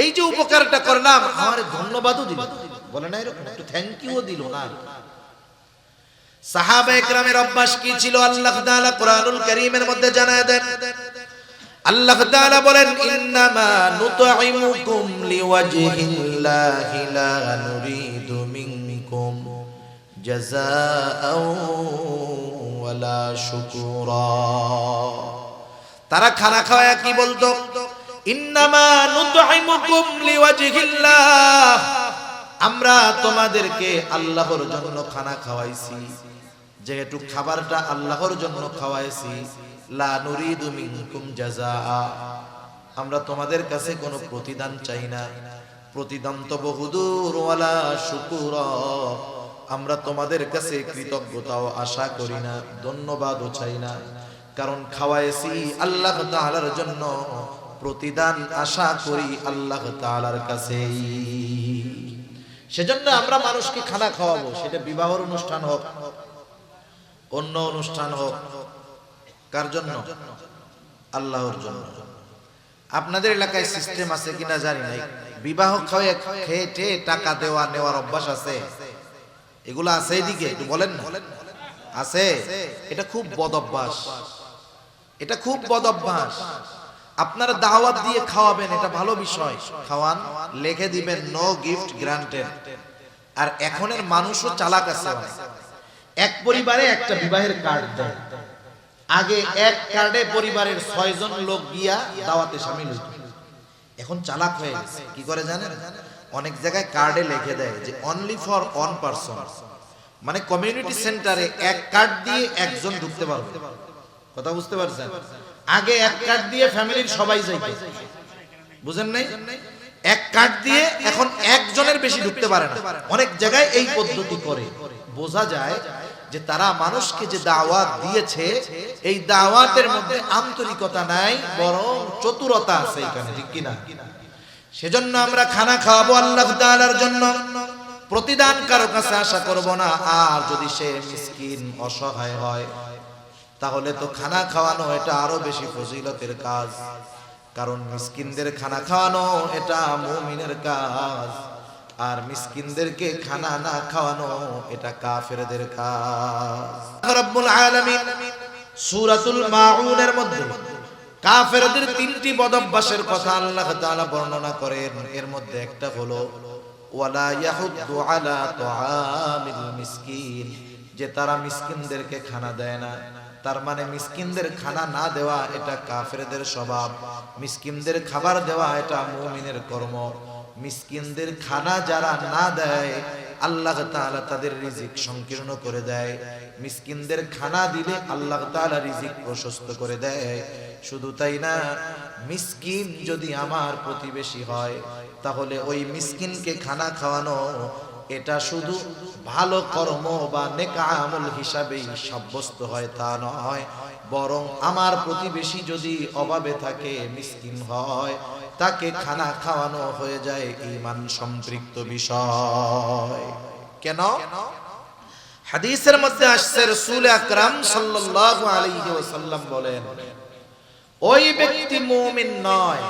এই যে উপকারটা করলাম আমার ধন্যবাদও দিল, বলে না এরকম, একটু থ্যাংক ইউ দিল না। সাহাবায়ে কেরামের অভ্যাস কি ছিল আল্লাহ তাআলা কোরআনুল কারীমের মধ্যে জানায় দেন। আল্লাহ তাআলা বলেন, ইন্নামা নুতঈমুকুম লিওয়াজহিল্লাহি লা নুরিদু মিনকুম জাযাআও ওয়ালা শুকুরা। তারা খানা খাওয়া কি বলতো? ইন্নামা নুতঈমুকুম লিওয়াজহিল্লাহ, আমরা তোমাদেরকে আল্লাহর জন্য খানা খাওয়াইছি, যেহেতু খাবারটা আল্লাহর জন্য খাওয়াইছি, লা নুরিদু মিনকুম জাযাআ, আমরা তোমাদের কাছে কোনো প্রতিদান চাই না। প্রতিদান তো বহুদূর, ওয়ালা শুকুরা, আমরা তোমাদের কাছে কৃতজ্ঞতাও আশা করি না, ধন্যবাদও চাই না। কারণ খাওয়াইছি আল্লাহ তাআলার জন্য, প্রতিদান আশা করি আল্লাহ তাআলার কাছে। সেজন্য আমরা মানুষকে খানা খাওয়াবো, সেটা বিবাহের অনুষ্ঠান হোক, অন্য অনুষ্ঠান হোক, কার জন্য? আল্লাহর জন্য। আপনাদের এলাকায় সিস্টেম আছে কিনা জানি না, বিবাহ খেয়ে টাকা দেওয়া নেওয়ার অভ্যাস আছে? এগুলো আছে এদিকে? একটু বলেন না। আছে? এটা খুব বদ অভ্যাস, এটা খুব বদ অভ্যাস। আপনারা দাওয়াত দিয়ে খাওয়াবেন, এটা ভালো বিষয়, খাওয়ান, লিখে দিবেন নো গিফট গ্রান্টেড। আর এখনের মানুষও চালাক আছে, এক পরিবারে একটা বিবাহের কার্ড দেয়, আগে এক কার্ডে পরিবারের 6 জন লোক গিয়া দাওয়াতে শামিল হইত। এখন চালাক হয়ে গেছে, কি করে জানেন? অনেক জায়গায় কার্ডে লিখে দেয় যে অনলি ফর ওয়ান পারসন, মানে কমিউনিটি সেন্টারে এক কার্ড দিয়ে একজন ঢুকতে পারবে। কথা বুঝতে পারছেন? আগে এক কার্ড দিয়ে ফ্যামিলির সবাই যাইত, বুঝেন নাই? এক কার্ড দিয়ে এখন একজনের বেশি ঢুকতে পারে না। অনেক জায়গায় এই পদ্ধতি করে, বোঝা যায় যে তারা মানুষকে যে দাওয়াত দিয়েছে এই দাওয়াতের মধ্যে আন্তরিকতা নাই, বরং চতুরতা আছে এখানে, ঠিক কিনা? সেজন্য আমরা খানা খাওয়াবো আল্লাহ তাআলার জন্য, প্রতিদান কারো কাছে আশা করব না। আর যদি সে মিসকিন অসহায় হয় তাহলে তো খানা খাওয়ানো এটা আরো বেশি ফজিলতের কাজ, কারণ মিসকিনদের খানা খাওয়ানো এটা মুমিনের কাজ, আর মিসকিনদেরকে খানা না খাওয়ানো এটা কাফেরদের কাজ। রব্বুল আলামিন সূরাতুল মাউনের মধ্যে কাফেরদের 3টি বদঅভ্যাসের কথা আল্লাহ তাআলা বর্ণনা করেন। এর মধ্যে একটা হলো ওয়ালা ইয়াহুদ্দু আলা তুআমিল মিসকিন, যে তারা মিসকিনদেরকে খানা দেয় না। তার মানে মিসকিনদের খানা না দেওয়া এটা কাফেরদের স্বভাব, মিসকিনদের খাবার দেওয়া এটা মুমিনের কর্ম। মিসকিনদের খানা যারা না দেয় আল্লাহ তাআলা তাদের রিজিক সংকীর্ণ করে দেয়। মিসকিনদের খানা দিলে আল্লাহ তাআলা রিজিক প্রশস্ত করে দেয়। শুধু তাই না, মিসকিন যদি আমার প্রতিবেশী হয় তাহলে ওই মিসকিনকে খানা খাওয়ানো এটা শুধু ভালো কর্ম বা নেক আমল হিসাবেই সাব্যস্ত হয় তা নয়, বরং আমার প্রতিবেশী যদি অভাবে থাকে, মিসকিন হয়, তাকে খানা খাওয়ানো হয়ে যায় ঈমান সম্পৃক্ত বিষয়। কেন? হাদিসের মধ্যে আসছে রাসূল আকরাম সাল্লাল্লাহু আলাইহি ওয়াসাল্লাম বলেন, ওই ব্যক্তি মুমিন নয়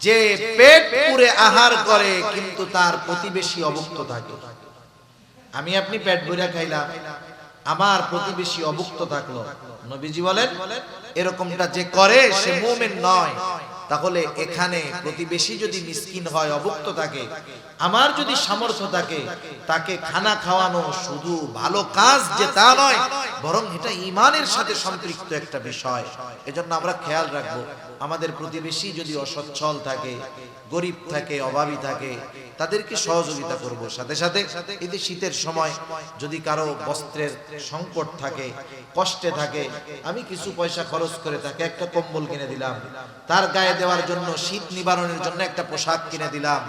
যে পেট পুরে আহার করে কিন্তু তার প্রতিবেশী অভুক্ত থাকে। আমি আপনি পেট ভরে খাইলাম, আমার প্রতিবেশী অভুক্ত থাকলো, নবীজি বলেন এরকমটা যে করে সে মুমিন নয়। তাহলে এখানে প্রতিবেশী যদি মিসকিন হয়, অভুক্ত থাকে, আমার যদি সামর্থ্য থাকে, তাকে খানা খাওয়ানো শুধু ভালো কাজ যে তা নয়, বরং এটা ঈমানের সাথে সম্পৃক্ত একটা বিষয়। এজন্য আমরা খেয়াল রাখবো, আমাদের প্রতিবেশী যদি অসচ্ছল থাকে, গরিব থাকে, অভাবী থাকে, তাদেরকে সহযোগিতা করব। সাথে সাথে এই যে শীতের সময় যদি কারো বস্ত্রের সংকট থাকে, কষ্টে থাকে, আমি কিছু পয়সা খরচ করে তাকে একটা কম্বল কিনে দিলাম, তার গায়ে দেওয়ার জন্য, শীত নিবারণের জন্য একটা পোশাক কিনে দিলাম,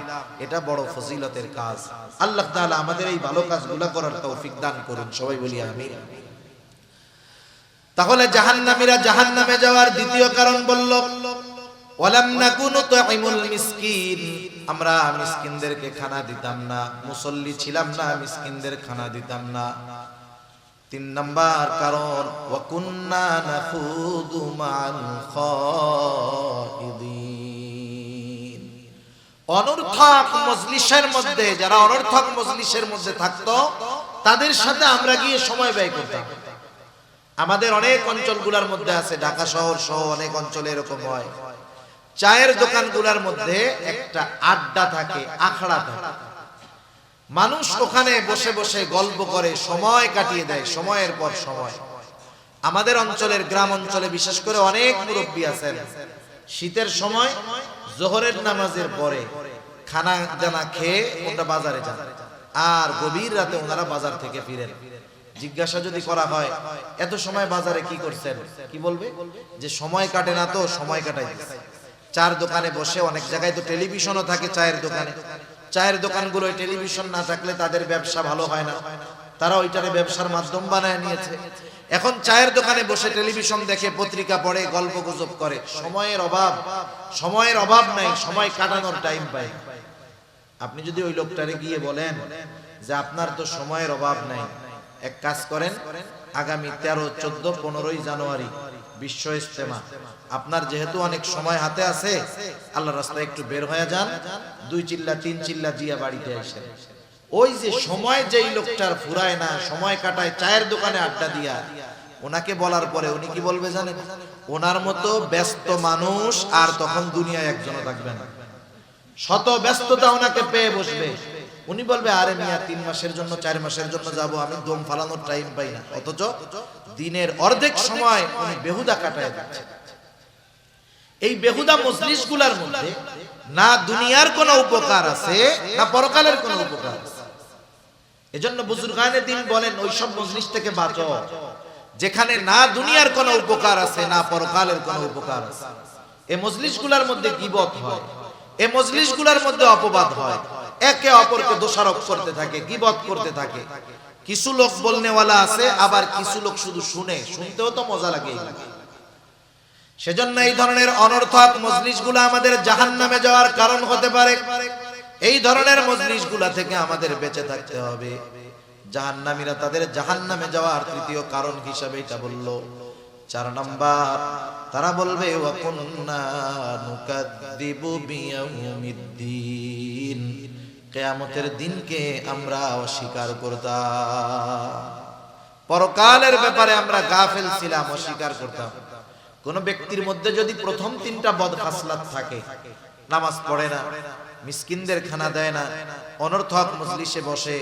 এটা বড় ফজিলতের কাজ। আল্লাহ তাআলা আমাদের এই ভালো কাজগুলো করার তৌফিক দান করুন, সবাই বলি আমিন। তাহলে জাহান্নামীরা জাহান্নামে যাওয়ার দ্বিতীয় কারণ বলল ওয়ালাম নাকুনু তুইমুল মিসকিন, আমরা মিসকিনদেরকে খানা দিতাম না, মুসল্লি ছিলাম না, মিসকিনদের খানা দিতাম না। 3 নাম্বার কারণ ওয়া কুন্না নাখুদু মাল খাইদিন, অনর্থক মজলিসের মধ্যে, যারা অনর্থক মজলিসের মধ্যে থাকতো তাদের সাথে আমরা গিয়ে সময় ব্যয় করতাম। আমাদের অনেক অঞ্চলগুলোর মধ্যে আছে, ঢাকা শহর সহ অনেক অঞ্চলে এরকম হয়, চায়ের দোকানগুলোর মধ্যে একটা আড্ডা থাকে, আখড়া থাকে, মানুষ ওখানে বসে বসে গল্প করে সময় কাটিয়ে দেয়, সময়ের পর সময়। আমাদের অঞ্চলের, গ্রাম অঞ্চলে বিশেষ করে অনেক মুরব্বী আছেন, শীতের সময় জোহরের নামাজের পরে খানা দানা খেয়ে ওটা বাজারে যান, আর গভীর রাতে ওনারা বাজার থেকে ফিরেন। জিজ্ঞাসা যদি করা হয় এত সময় বাজারে কি করছেন, কি বলবে? যে সময় কাটে না, তো সময় কাটাই দিচ্ছে। চার দোকানে বসে, অনেক জায়গায় তো টেলিভিশনও থাকে চায়ের দোকানে, চায়ের দোকানগুলোয় টেলিভিশন না থাকলে তাদের ব্যবসা ভালো হয় না, তারা ওইটারে ব্যবসার মাধ্যম বানায় নিয়েছে। এখন চায়ের দোকানে বসে টেলিভিশন দেখে, পত্রিকা পড়ে, গল্প গুজব করে। সময়ের অভাব, সময়ের অভাব নাই, সময় কাটানোর টাইম পাই। আপনি যদি ওই লোকটারে গিয়ে বলেন যে আপনার তো সময়ের অভাব নাই, এক কাজ করেন, আগামী 13, 14, 15ই জানুয়ারি বিশ্ব ইজতেমা, আপনার যেহেতু অনেক সময় হাতে আছে, আল্লাহর রাস্তায় একটু বের হয়ে যান, 2 চিল্লা 3 চিল্লা জিয়া বাড়িতে আসেন। ওই যে সময় যেই লোকটার ফুরায় না, সময় কাটায় চায়ের দোকানে আড্ডা দিয়া, ওনাকে বলার পরে উনি কি বলবে জানেন? ওনার মতো ব্যস্ত মানুষ আর তখন দুনিয়ায় একজনও থাকবে না। শত ব্যস্ততা ওনাকে পেয়ে বসবে, উনি বলবে আরে মিয়া 3 মাসের জন্য 4 মাসের জন্য যাব, আমি দম ফালানোর টাইম পাই না। অথচ দিনের অর্ধেক সময় উনি বেহুদা কাটায় যাচ্ছে। এই বেহুদা মজলিসগুলোর মধ্যে না দুনিয়ার কোনো উপকার আছে না পরকালের কোনো উপকার আছে। এজন্য বুজুর্গানে দিন বলেন ওইসব মজলিস থেকে বাঁচো যেখানে না দুনিয়ার কোনো উপকার আছে না পরকালের কোনো উপকার আছে। এই মজলিসগুলোর মধ্যে গীবত হয়, এই মজলিসগুলোর মধ্যে অপবাদ হয়, একে অপরকে দোষারোপ করতে থাকে, গীবত করতে থাকে। কিছু লোক বলনেওয়ালা আছে, আবার কিছু লোক শুধু শুনে, শুনতেও তো মজা লাগে। সেজন্য এই ধরনের অনর্থক মজলিসগুলো আমাদের জাহান্নামে যাওয়ার কারণ হতে পারে। এই ধরনের মজলিসগুলা থেকে আমাদের বেঁচে থাকতে হবে। জাহান্নামীরা তাদের জাহান্নামে যাওয়ার তৃতীয় কারণ হিসাবে এটা বলল। 4 নাম্বার, তারা বলবে ওয়া কুন্না নুকাদ্দিবু বিয়াউমিদ্দিন, কিয়ামতের দিনকে আমরা অস্বীকার করতাম। পরকালের ব্যাপারে আমরা গাফেল ছিলাম, অস্বীকার করতাম। কোন ব্যক্তির মধ্যে যদি প্রথম 3টা বদ খাসলাত থাকে, নামাজ পড়ে না, মিসকিনদের খানা দেয় না, অনর্থক মজলিসে বসে,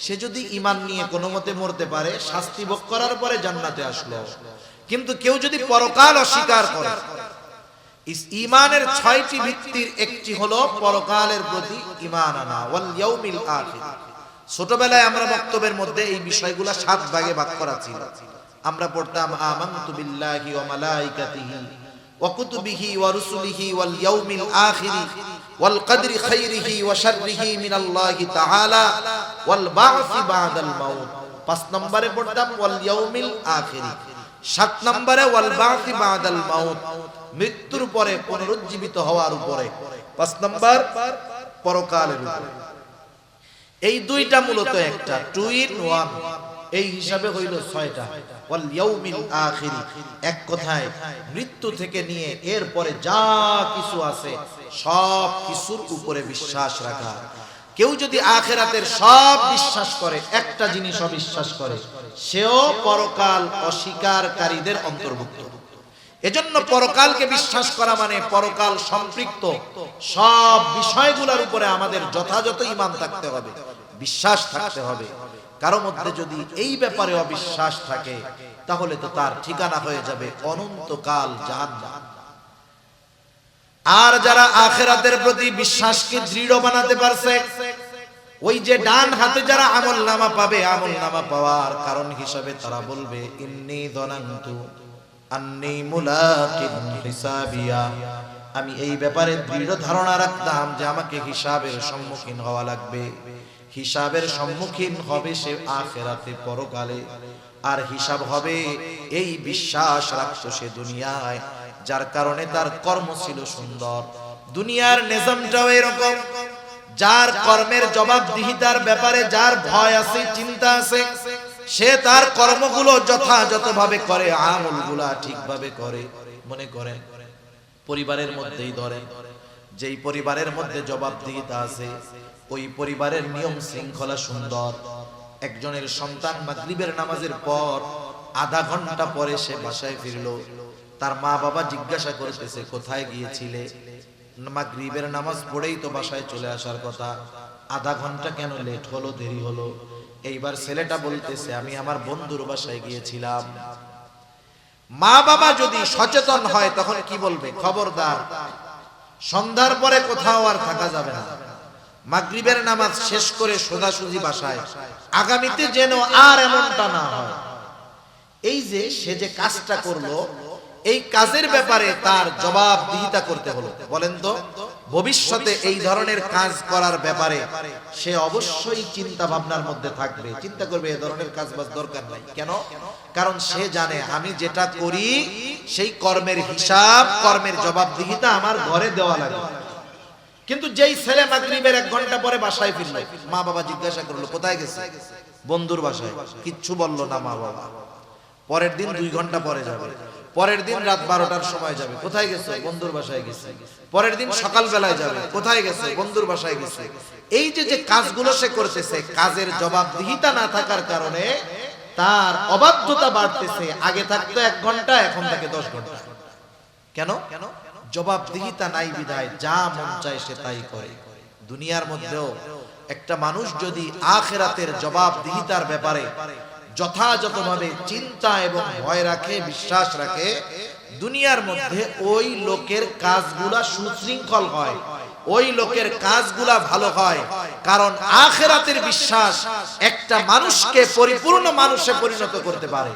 সে যদি ঈমান নিয়ে কোনো মতে মরতে পারে, শাস্তি ভোগ করার পরে জান্নাতে আসলো। কিন্তু কেউ যদি পরকাল অস্বীকার করে, ঈমানের 6টি ভিত্তির একটি হলো পরকালের প্রতি ঈমান আনা, ওয়াল ইয়াউমিল আখির। ছোটবেলায় আমরা বক্তব্যের মধ্যে এই বিষয়গুলো 7 ভাগে ভাগ করা ছিল। আমরা পড়তাম আমানতু বিল্লাহি ওয়া মালাইকাতিহি ওয়া কুতুবিহি ওয়া রুসুলিহি ওয়াল ইয়াউমিল আখির ওয়াল কদরি খাইরিহি ওয়া শাররিহি মিনাল্লাহি তাআলা ওয়াল বা'সি বা'দাল মাউত। 5 নম্বরে পড়তাম ওয়াল ইয়াউমিল আখির। 7 নম্বরে ওয়াল বা'সি বা'দাল মাউত, মৃত্যুর পরে পুনরুজ্জীবিত হওয়ার উপরে। 5 নম্বর পরকালের উপরে। এই দুইটা মূলত একটা 2 in 1, এই হিসাবে হইল 6টা। ওয়াল ইয়াউমিল আখির, এক কথায় মৃত্যু থেকে নিয়ে এরপরে যা কিছু আছে সব কিছুর উপরে বিশ্বাস রাখা। কেউ যদি আখিরাতের সব বিশ্বাস করে, একটা জিনিস অবিশ্বাস করে, সেও পরকাল অস্বীকারীদের অন্তর্ভুক্ত। এজন্য পরকালকে বিশ্বাস করা মানে পরকাল সম্পৃক্ত সব বিষয়গুলোর উপরে আমাদের যথাযথ ঈমান থাকতে হবে, বিশ্বাস থাকতে হবে। কারো মধ্যে যদি এই ব্যাপারে অবিশ্বাস থাকে, তাহলে তো তার ঠিকানা হয়ে যাবে অনন্তকাল জাহান্নাম। আর যারা আখিরাতের প্রতি বিশ্বাসকে দৃঢ় বানাতে পারছে, ওই যে ডান হাতে যারা আমলনামা পাবে, আমলনামা পাওয়ার কারণ হিসাবে তারা বলবে ইন্নী যানানতু আন্নী মুলাকিন হিসাবিয়া, আমি এই ব্যাপারে দৃঢ় ধারণা রাখতাম যে আমাকে হিসাবের সম্মুখীন হওয়া লাগবে। হিসাবের সম্মুখীন হবে সে আখিরাতে, পরকালে। আর হিসাব হবে এই বিশ্বাস রাখতো সে দুনিয়ায়, যার কারণে তার কর্ম ছিল সুন্দর। দুনিয়ার নিজামটাও এরকম, যার কর্মের জবাবদিহিতার ব্যাপারে যার ভয় আছে, চিন্তা আছে, সে তার কর্মগুলো যথাযথভাবে করে, আমলগুলা ঠিকভাবে করে। মনে করেন পরিবারের মধ্যেই ধরেন, যেই পরিবারের মধ্যে জবাবদিহিতা আছে, ওই পরিবারের নিয়ম শৃঙ্খলা সুন্দর। একজনের সন্তান মাগরিবের নামাজের পর আধা ঘন্টা পরে সে বাসায় ফিরলো, তার মা বাবা জিজ্ঞাসা করতেছে কোথায় গিয়েছিলে? মাগরিবের নামাজ পড়েই তো বাসায় চলে আসার কথা, আধা ঘন্টা কেন লেট হলো, দেরি হলো? এইবার ছেলেটা বলতেছে আমি আমার বন্ধুর বাসায় গিয়েছিলাম। মা বাবা যদি সচেতন হয় তখন কি বলবে? খবরদার, সন্ধ্যার পরে কোথাও আর থাকা যাবে না, মাগরিবের নামাজ শেষ করে সোজাসুজি বাসায়, আগামীতে যেন আর এমনটা না হয়। এই যে সে যে কাজটা করলো, এই কাজের ব্যাপারে তার জবাবদিহিতা করতে হলো। বলেন তো, ভবিষ্যতে এই ধরনের কাজ করার ব্যাপারে সে অবশ্যই চিন্তা ভাবনার মধ্যে থাকবে, চিন্তা করবে এই ধরনের কাজ বাজ দরকার নাই। কেন? কারণ সে জানে আমি যেটা করি সেই কর্মের হিসাব, কর্মের জবাবদিহিতা আমার ঘরে দেওয়া লাগে। কিন্তু যেই ছেলে মাগরিবের 1 ঘন্টা পরে বাসায় ফিরলো, মা বাবা জিজ্ঞাসা করলো কোথায় গেছে? বন্ধুর বাসায়। কিচ্ছু বললো না মা বাবা। পরের দিন 2 ঘন্টা পরে যাবে, পরের দিন রাত 12টার সময় যাবে, কোথায় গেছে? বন্ধুর বাসায় গেছে। পরের দিন সকাল বেলায় যাবে, কোথায় গেছে? বন্ধুর বাসায় গেছে। এই যে যে কাজগুলো সে করতেছে, কাজের জবাবদিহিতা না থাকার কারণে তার অবাধ্যতা বাড়তেছে। আগে থাকতো 1 ঘন্টা, এখন থাকে 10 ঘন্টা। কেন? জবাবদিহিতা নাই বিধায় যা মন চায় সে তাই করে। দুনিয়ার মধ্যেও একটা মানুষ যদি আখিরাতের জবাবদিহিতার ব্যাপারে যথাযথভাবে চিন্তা এবং ভয় রাখে, বিশ্বাস রাখে, দুনিয়ার মধ্যে ওই লোকের কাজগুলা সুশৃঙ্খল হয়, ওই লোকের কাজগুলা ভালো হয়। কারণ আখিরাতের বিশ্বাস একটা মানুষকে পরিপূর্ণ মানুষে পরিণত করতে পারে।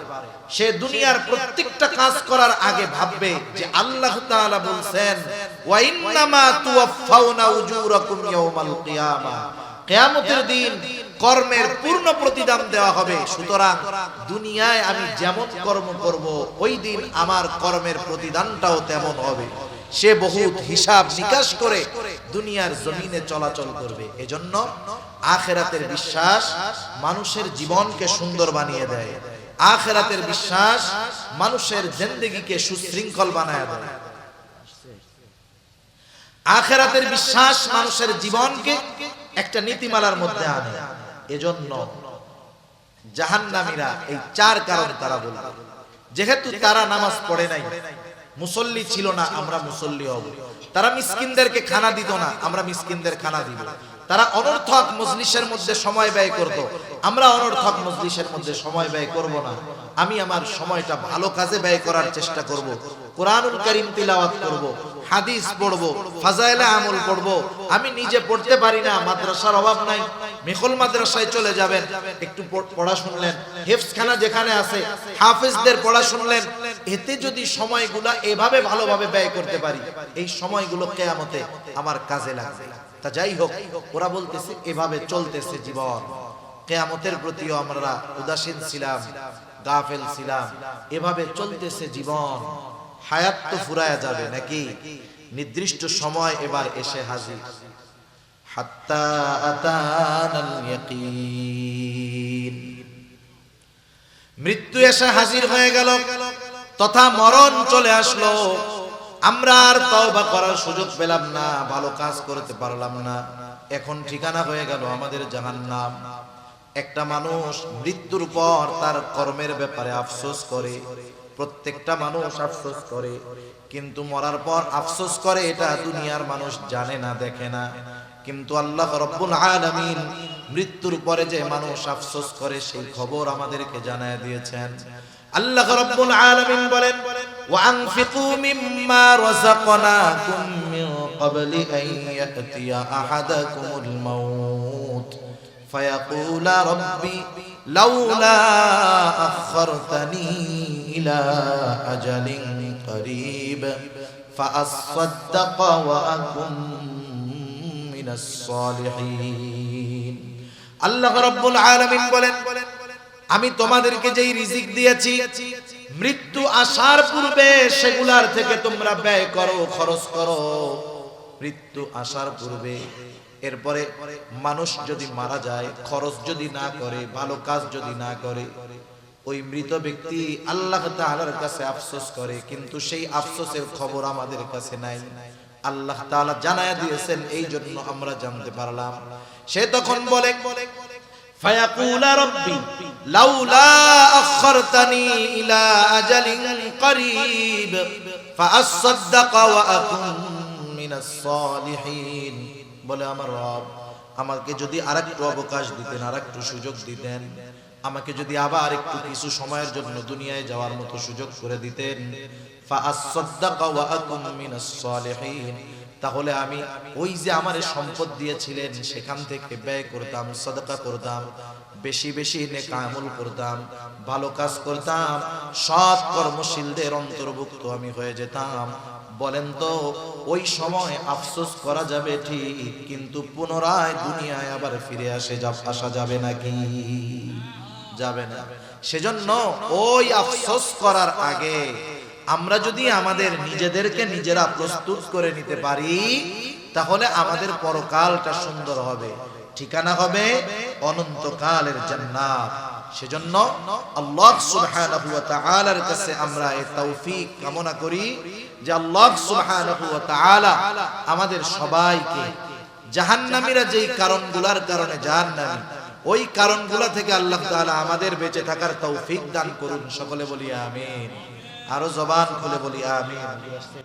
সে দুনিয়ার প্রত্যেকটা কাজ করার আগে ভাববে যে আল্লাহ তাআলা বলছেন ওয়া ইন্নামা তুওয়াফাউনা উজুরাকুম ইয়াউমাল কিয়ামা, কিয়ামতের দিন কর্মের পূর্ণ প্রতিদান দেওয়া হবে। সুতরাং দুনিয়ায় আমি যেমন কর্ম করব ওই দিন আমার কর্মের প্রতিদানটাও তেমন হবে। সে বহুত হিসাব নিকাশ করে দুনিয়ার জমিনে চলাচল করবে। এজন্য আখিরাতের বিশ্বাস মানুষের জীবনকে সুন্দর বানিয়ে দেয়। আখিরাতের বিশ্বাস মানুষের জিন্দেগিকে সুশৃঙ্খল বানায় দেয়। আখিরাতের বিশ্বাস মানুষের জীবনকে একটা নীতিমালার মধ্যে আনে। এজন্য জাহান্নামীরা এই চার কারণ তারা বলে, যেহেতু তারা নামাজ পড়ে নাই, মুসল্লি ছিল না, আমরা মুসল্লি হব। তারা মিসকিনদেরকে খানা দিত না, আমরা মিসকিনদের খানা দিব। তারা অনর্থক মজলিসের মধ্যে সময় ব্যয় করত, আমরা অনর্থক মজলিসের মধ্যে সময় ব্যয় করব না। আমি আমার সময়টা ভালো কাজে ব্যয় করার চেষ্টা করব। কোরআনুল কারীম তিলাওয়াত করব, হাদিস পড়ব, ফাজাইলে আমল পড়ব। আমি নিজে পড়তে পারি না, মাদ্রাসার অভাব নাই, মিখল মাদ্রাসায় চলে যাবেন, একটু পড়া শুনলেন, হিফজখানা যেখানে আছে হাফেজদের পড়া শুনলেন। এতে যদি সময়গুলা এভাবে ভালোভাবে ব্যয় করতে পারি, এই সময়গুলো কিয়ামতে আমার কাজে লাগবে। তা যাই হোক, ওরা বলতেছে এভাবে চলতেছে জীবন। কিয়ামতের প্রতিও আমরা উদাসীন ছিলাম, গাফেল ছিলাম। এভাবে চলতেছে জীবন। হায়াত তো ফুরায়া যাবে নাকি? নির্দিষ্ট সময় এবার এসে হাজির। হাত্তা আতানাল ইয়াকিন, মৃত্যু এসে হাজির হয়ে গেল, তথা মরণ চলে আসলো। আমরা আর তওবা করার সুযোগ পেলাম না, ভালো কাজ করতে পারলাম না। এখন ঠিকানা হয়ে গেল আমাদের জাহান্নাম। একটা মানুষ মৃত্যুর পর তার কর্মের ব্যাপারে আফসোস করে, প্রত্যেকটা মানুষ আফসোস করে, কিন্তু মরার পর আফসোস করে এটা দুনিয়ার মানুষ জানে না, দেখে না। কিন্তু আল্লাহ রাব্বুল আলামিন মৃত্যুর পরে যে মানুষ আফসোস করে সেই খবর আমাদেরকে জানায় দিয়েছেন। আল্লাহ রাব্বুল আলামিন বলেন ওয়া আনফিকু মিম্মা রাযাকনাকুম মিন ক্বাবলি আন ইয়াতিয়া আহাদাকুমুল মাউত ফায়াকুলা রাব্বি লাউলা আখখারতানি ইলা আজালিন করিব ফাআসাদদাকা ওয়া আকুম মিনাস সালিহিন। আল্লাহ রাব্বুল আলামিন বলেন আমি তোমাদেরকে যেই রিজিক দিয়েছি, মৃত্যু আসার পূর্বে সেগুলার থেকে তোমরা ব্যয় করো, খরচ করো। মৃত্যু আসার পূর্বে, এরপরে মানুষ যদি মারা যায়, খরচ যদি না করে, ভালো কাজ যদি না করে, ওই মৃত ব্যক্তি আল্লাহ তাআলার কাছে আফসোস করে, কিন্তু সেই আফসোসের খবর আমাদের কাছে নাই। আল্লাহ তাআলা জানায়া দিয়েছেন, এই জন্য আমরা জানতে পারলাম। সে তখন বলে ফায়াকুলা রাব্বি লাউলা আখখারতানি ইলা আজালিন করিব ফাআসাদদাকা ওয়া আকুম মিনাস সালিহিন। বলে আমার রব, আমাকে যদি আরেকটু অবকাশ দিতেন, আরেকটু সুযোগ দিতেন, আমাকে যদি আবার একটু কিছু সময়ের জন্য দুনিয়ায় যাওয়ার মতো সুযোগ করে দিতেন, ফাআসাদদাকা ওয়া আকুম মিনাস সালিহিন, তাহলে আমি ওই যে আমারে সম্পদ দিয়েছিলেন সেখান থেকে ব্যয় করতাম, সাদাকা করতাম, বেশি বেশি নেক আমল করতাম, ভালো কাজ করতাম, সৎ কর্মশীলদের অন্তর্ভুক্ত আমি হয়ে যেতাম। বলেন তো ওই সময় আফসোস করা যাবে ঠিক, কিন্তু পুনরায় দুনিয়ায় আবার ফিরে আসা যাবে নাকি? যাবে না। সেজন্য ওই আফসোস করার আগে আমরা যদি আমাদের নিজেদেরকে নিজেরা প্রস্তুত করে নিতে পারি, তাহলে আমাদের পরকালটা সুন্দর হবে, ঠিকানা হবে অনন্তকালের জান্নাত। সেজন্য আল্লাহ সুবহানাহু ওয়া তাআলার কাছে আমরা এই তৌফিক কামনা করি যে আল্লাহ সুবহানাহু ওয়া তাআলা আমাদের সবাইকে জাহান্নামীরা যেই কারণগুলোর কারণে জাহান্নামী, ওই কারণগুলো থেকে আল্লাহ তাআলা আমাদের বেঁচে থাকার তৌফিক দান করুন। সকলে বলি আমিন। আরো জবান খুলে বলি আমিন।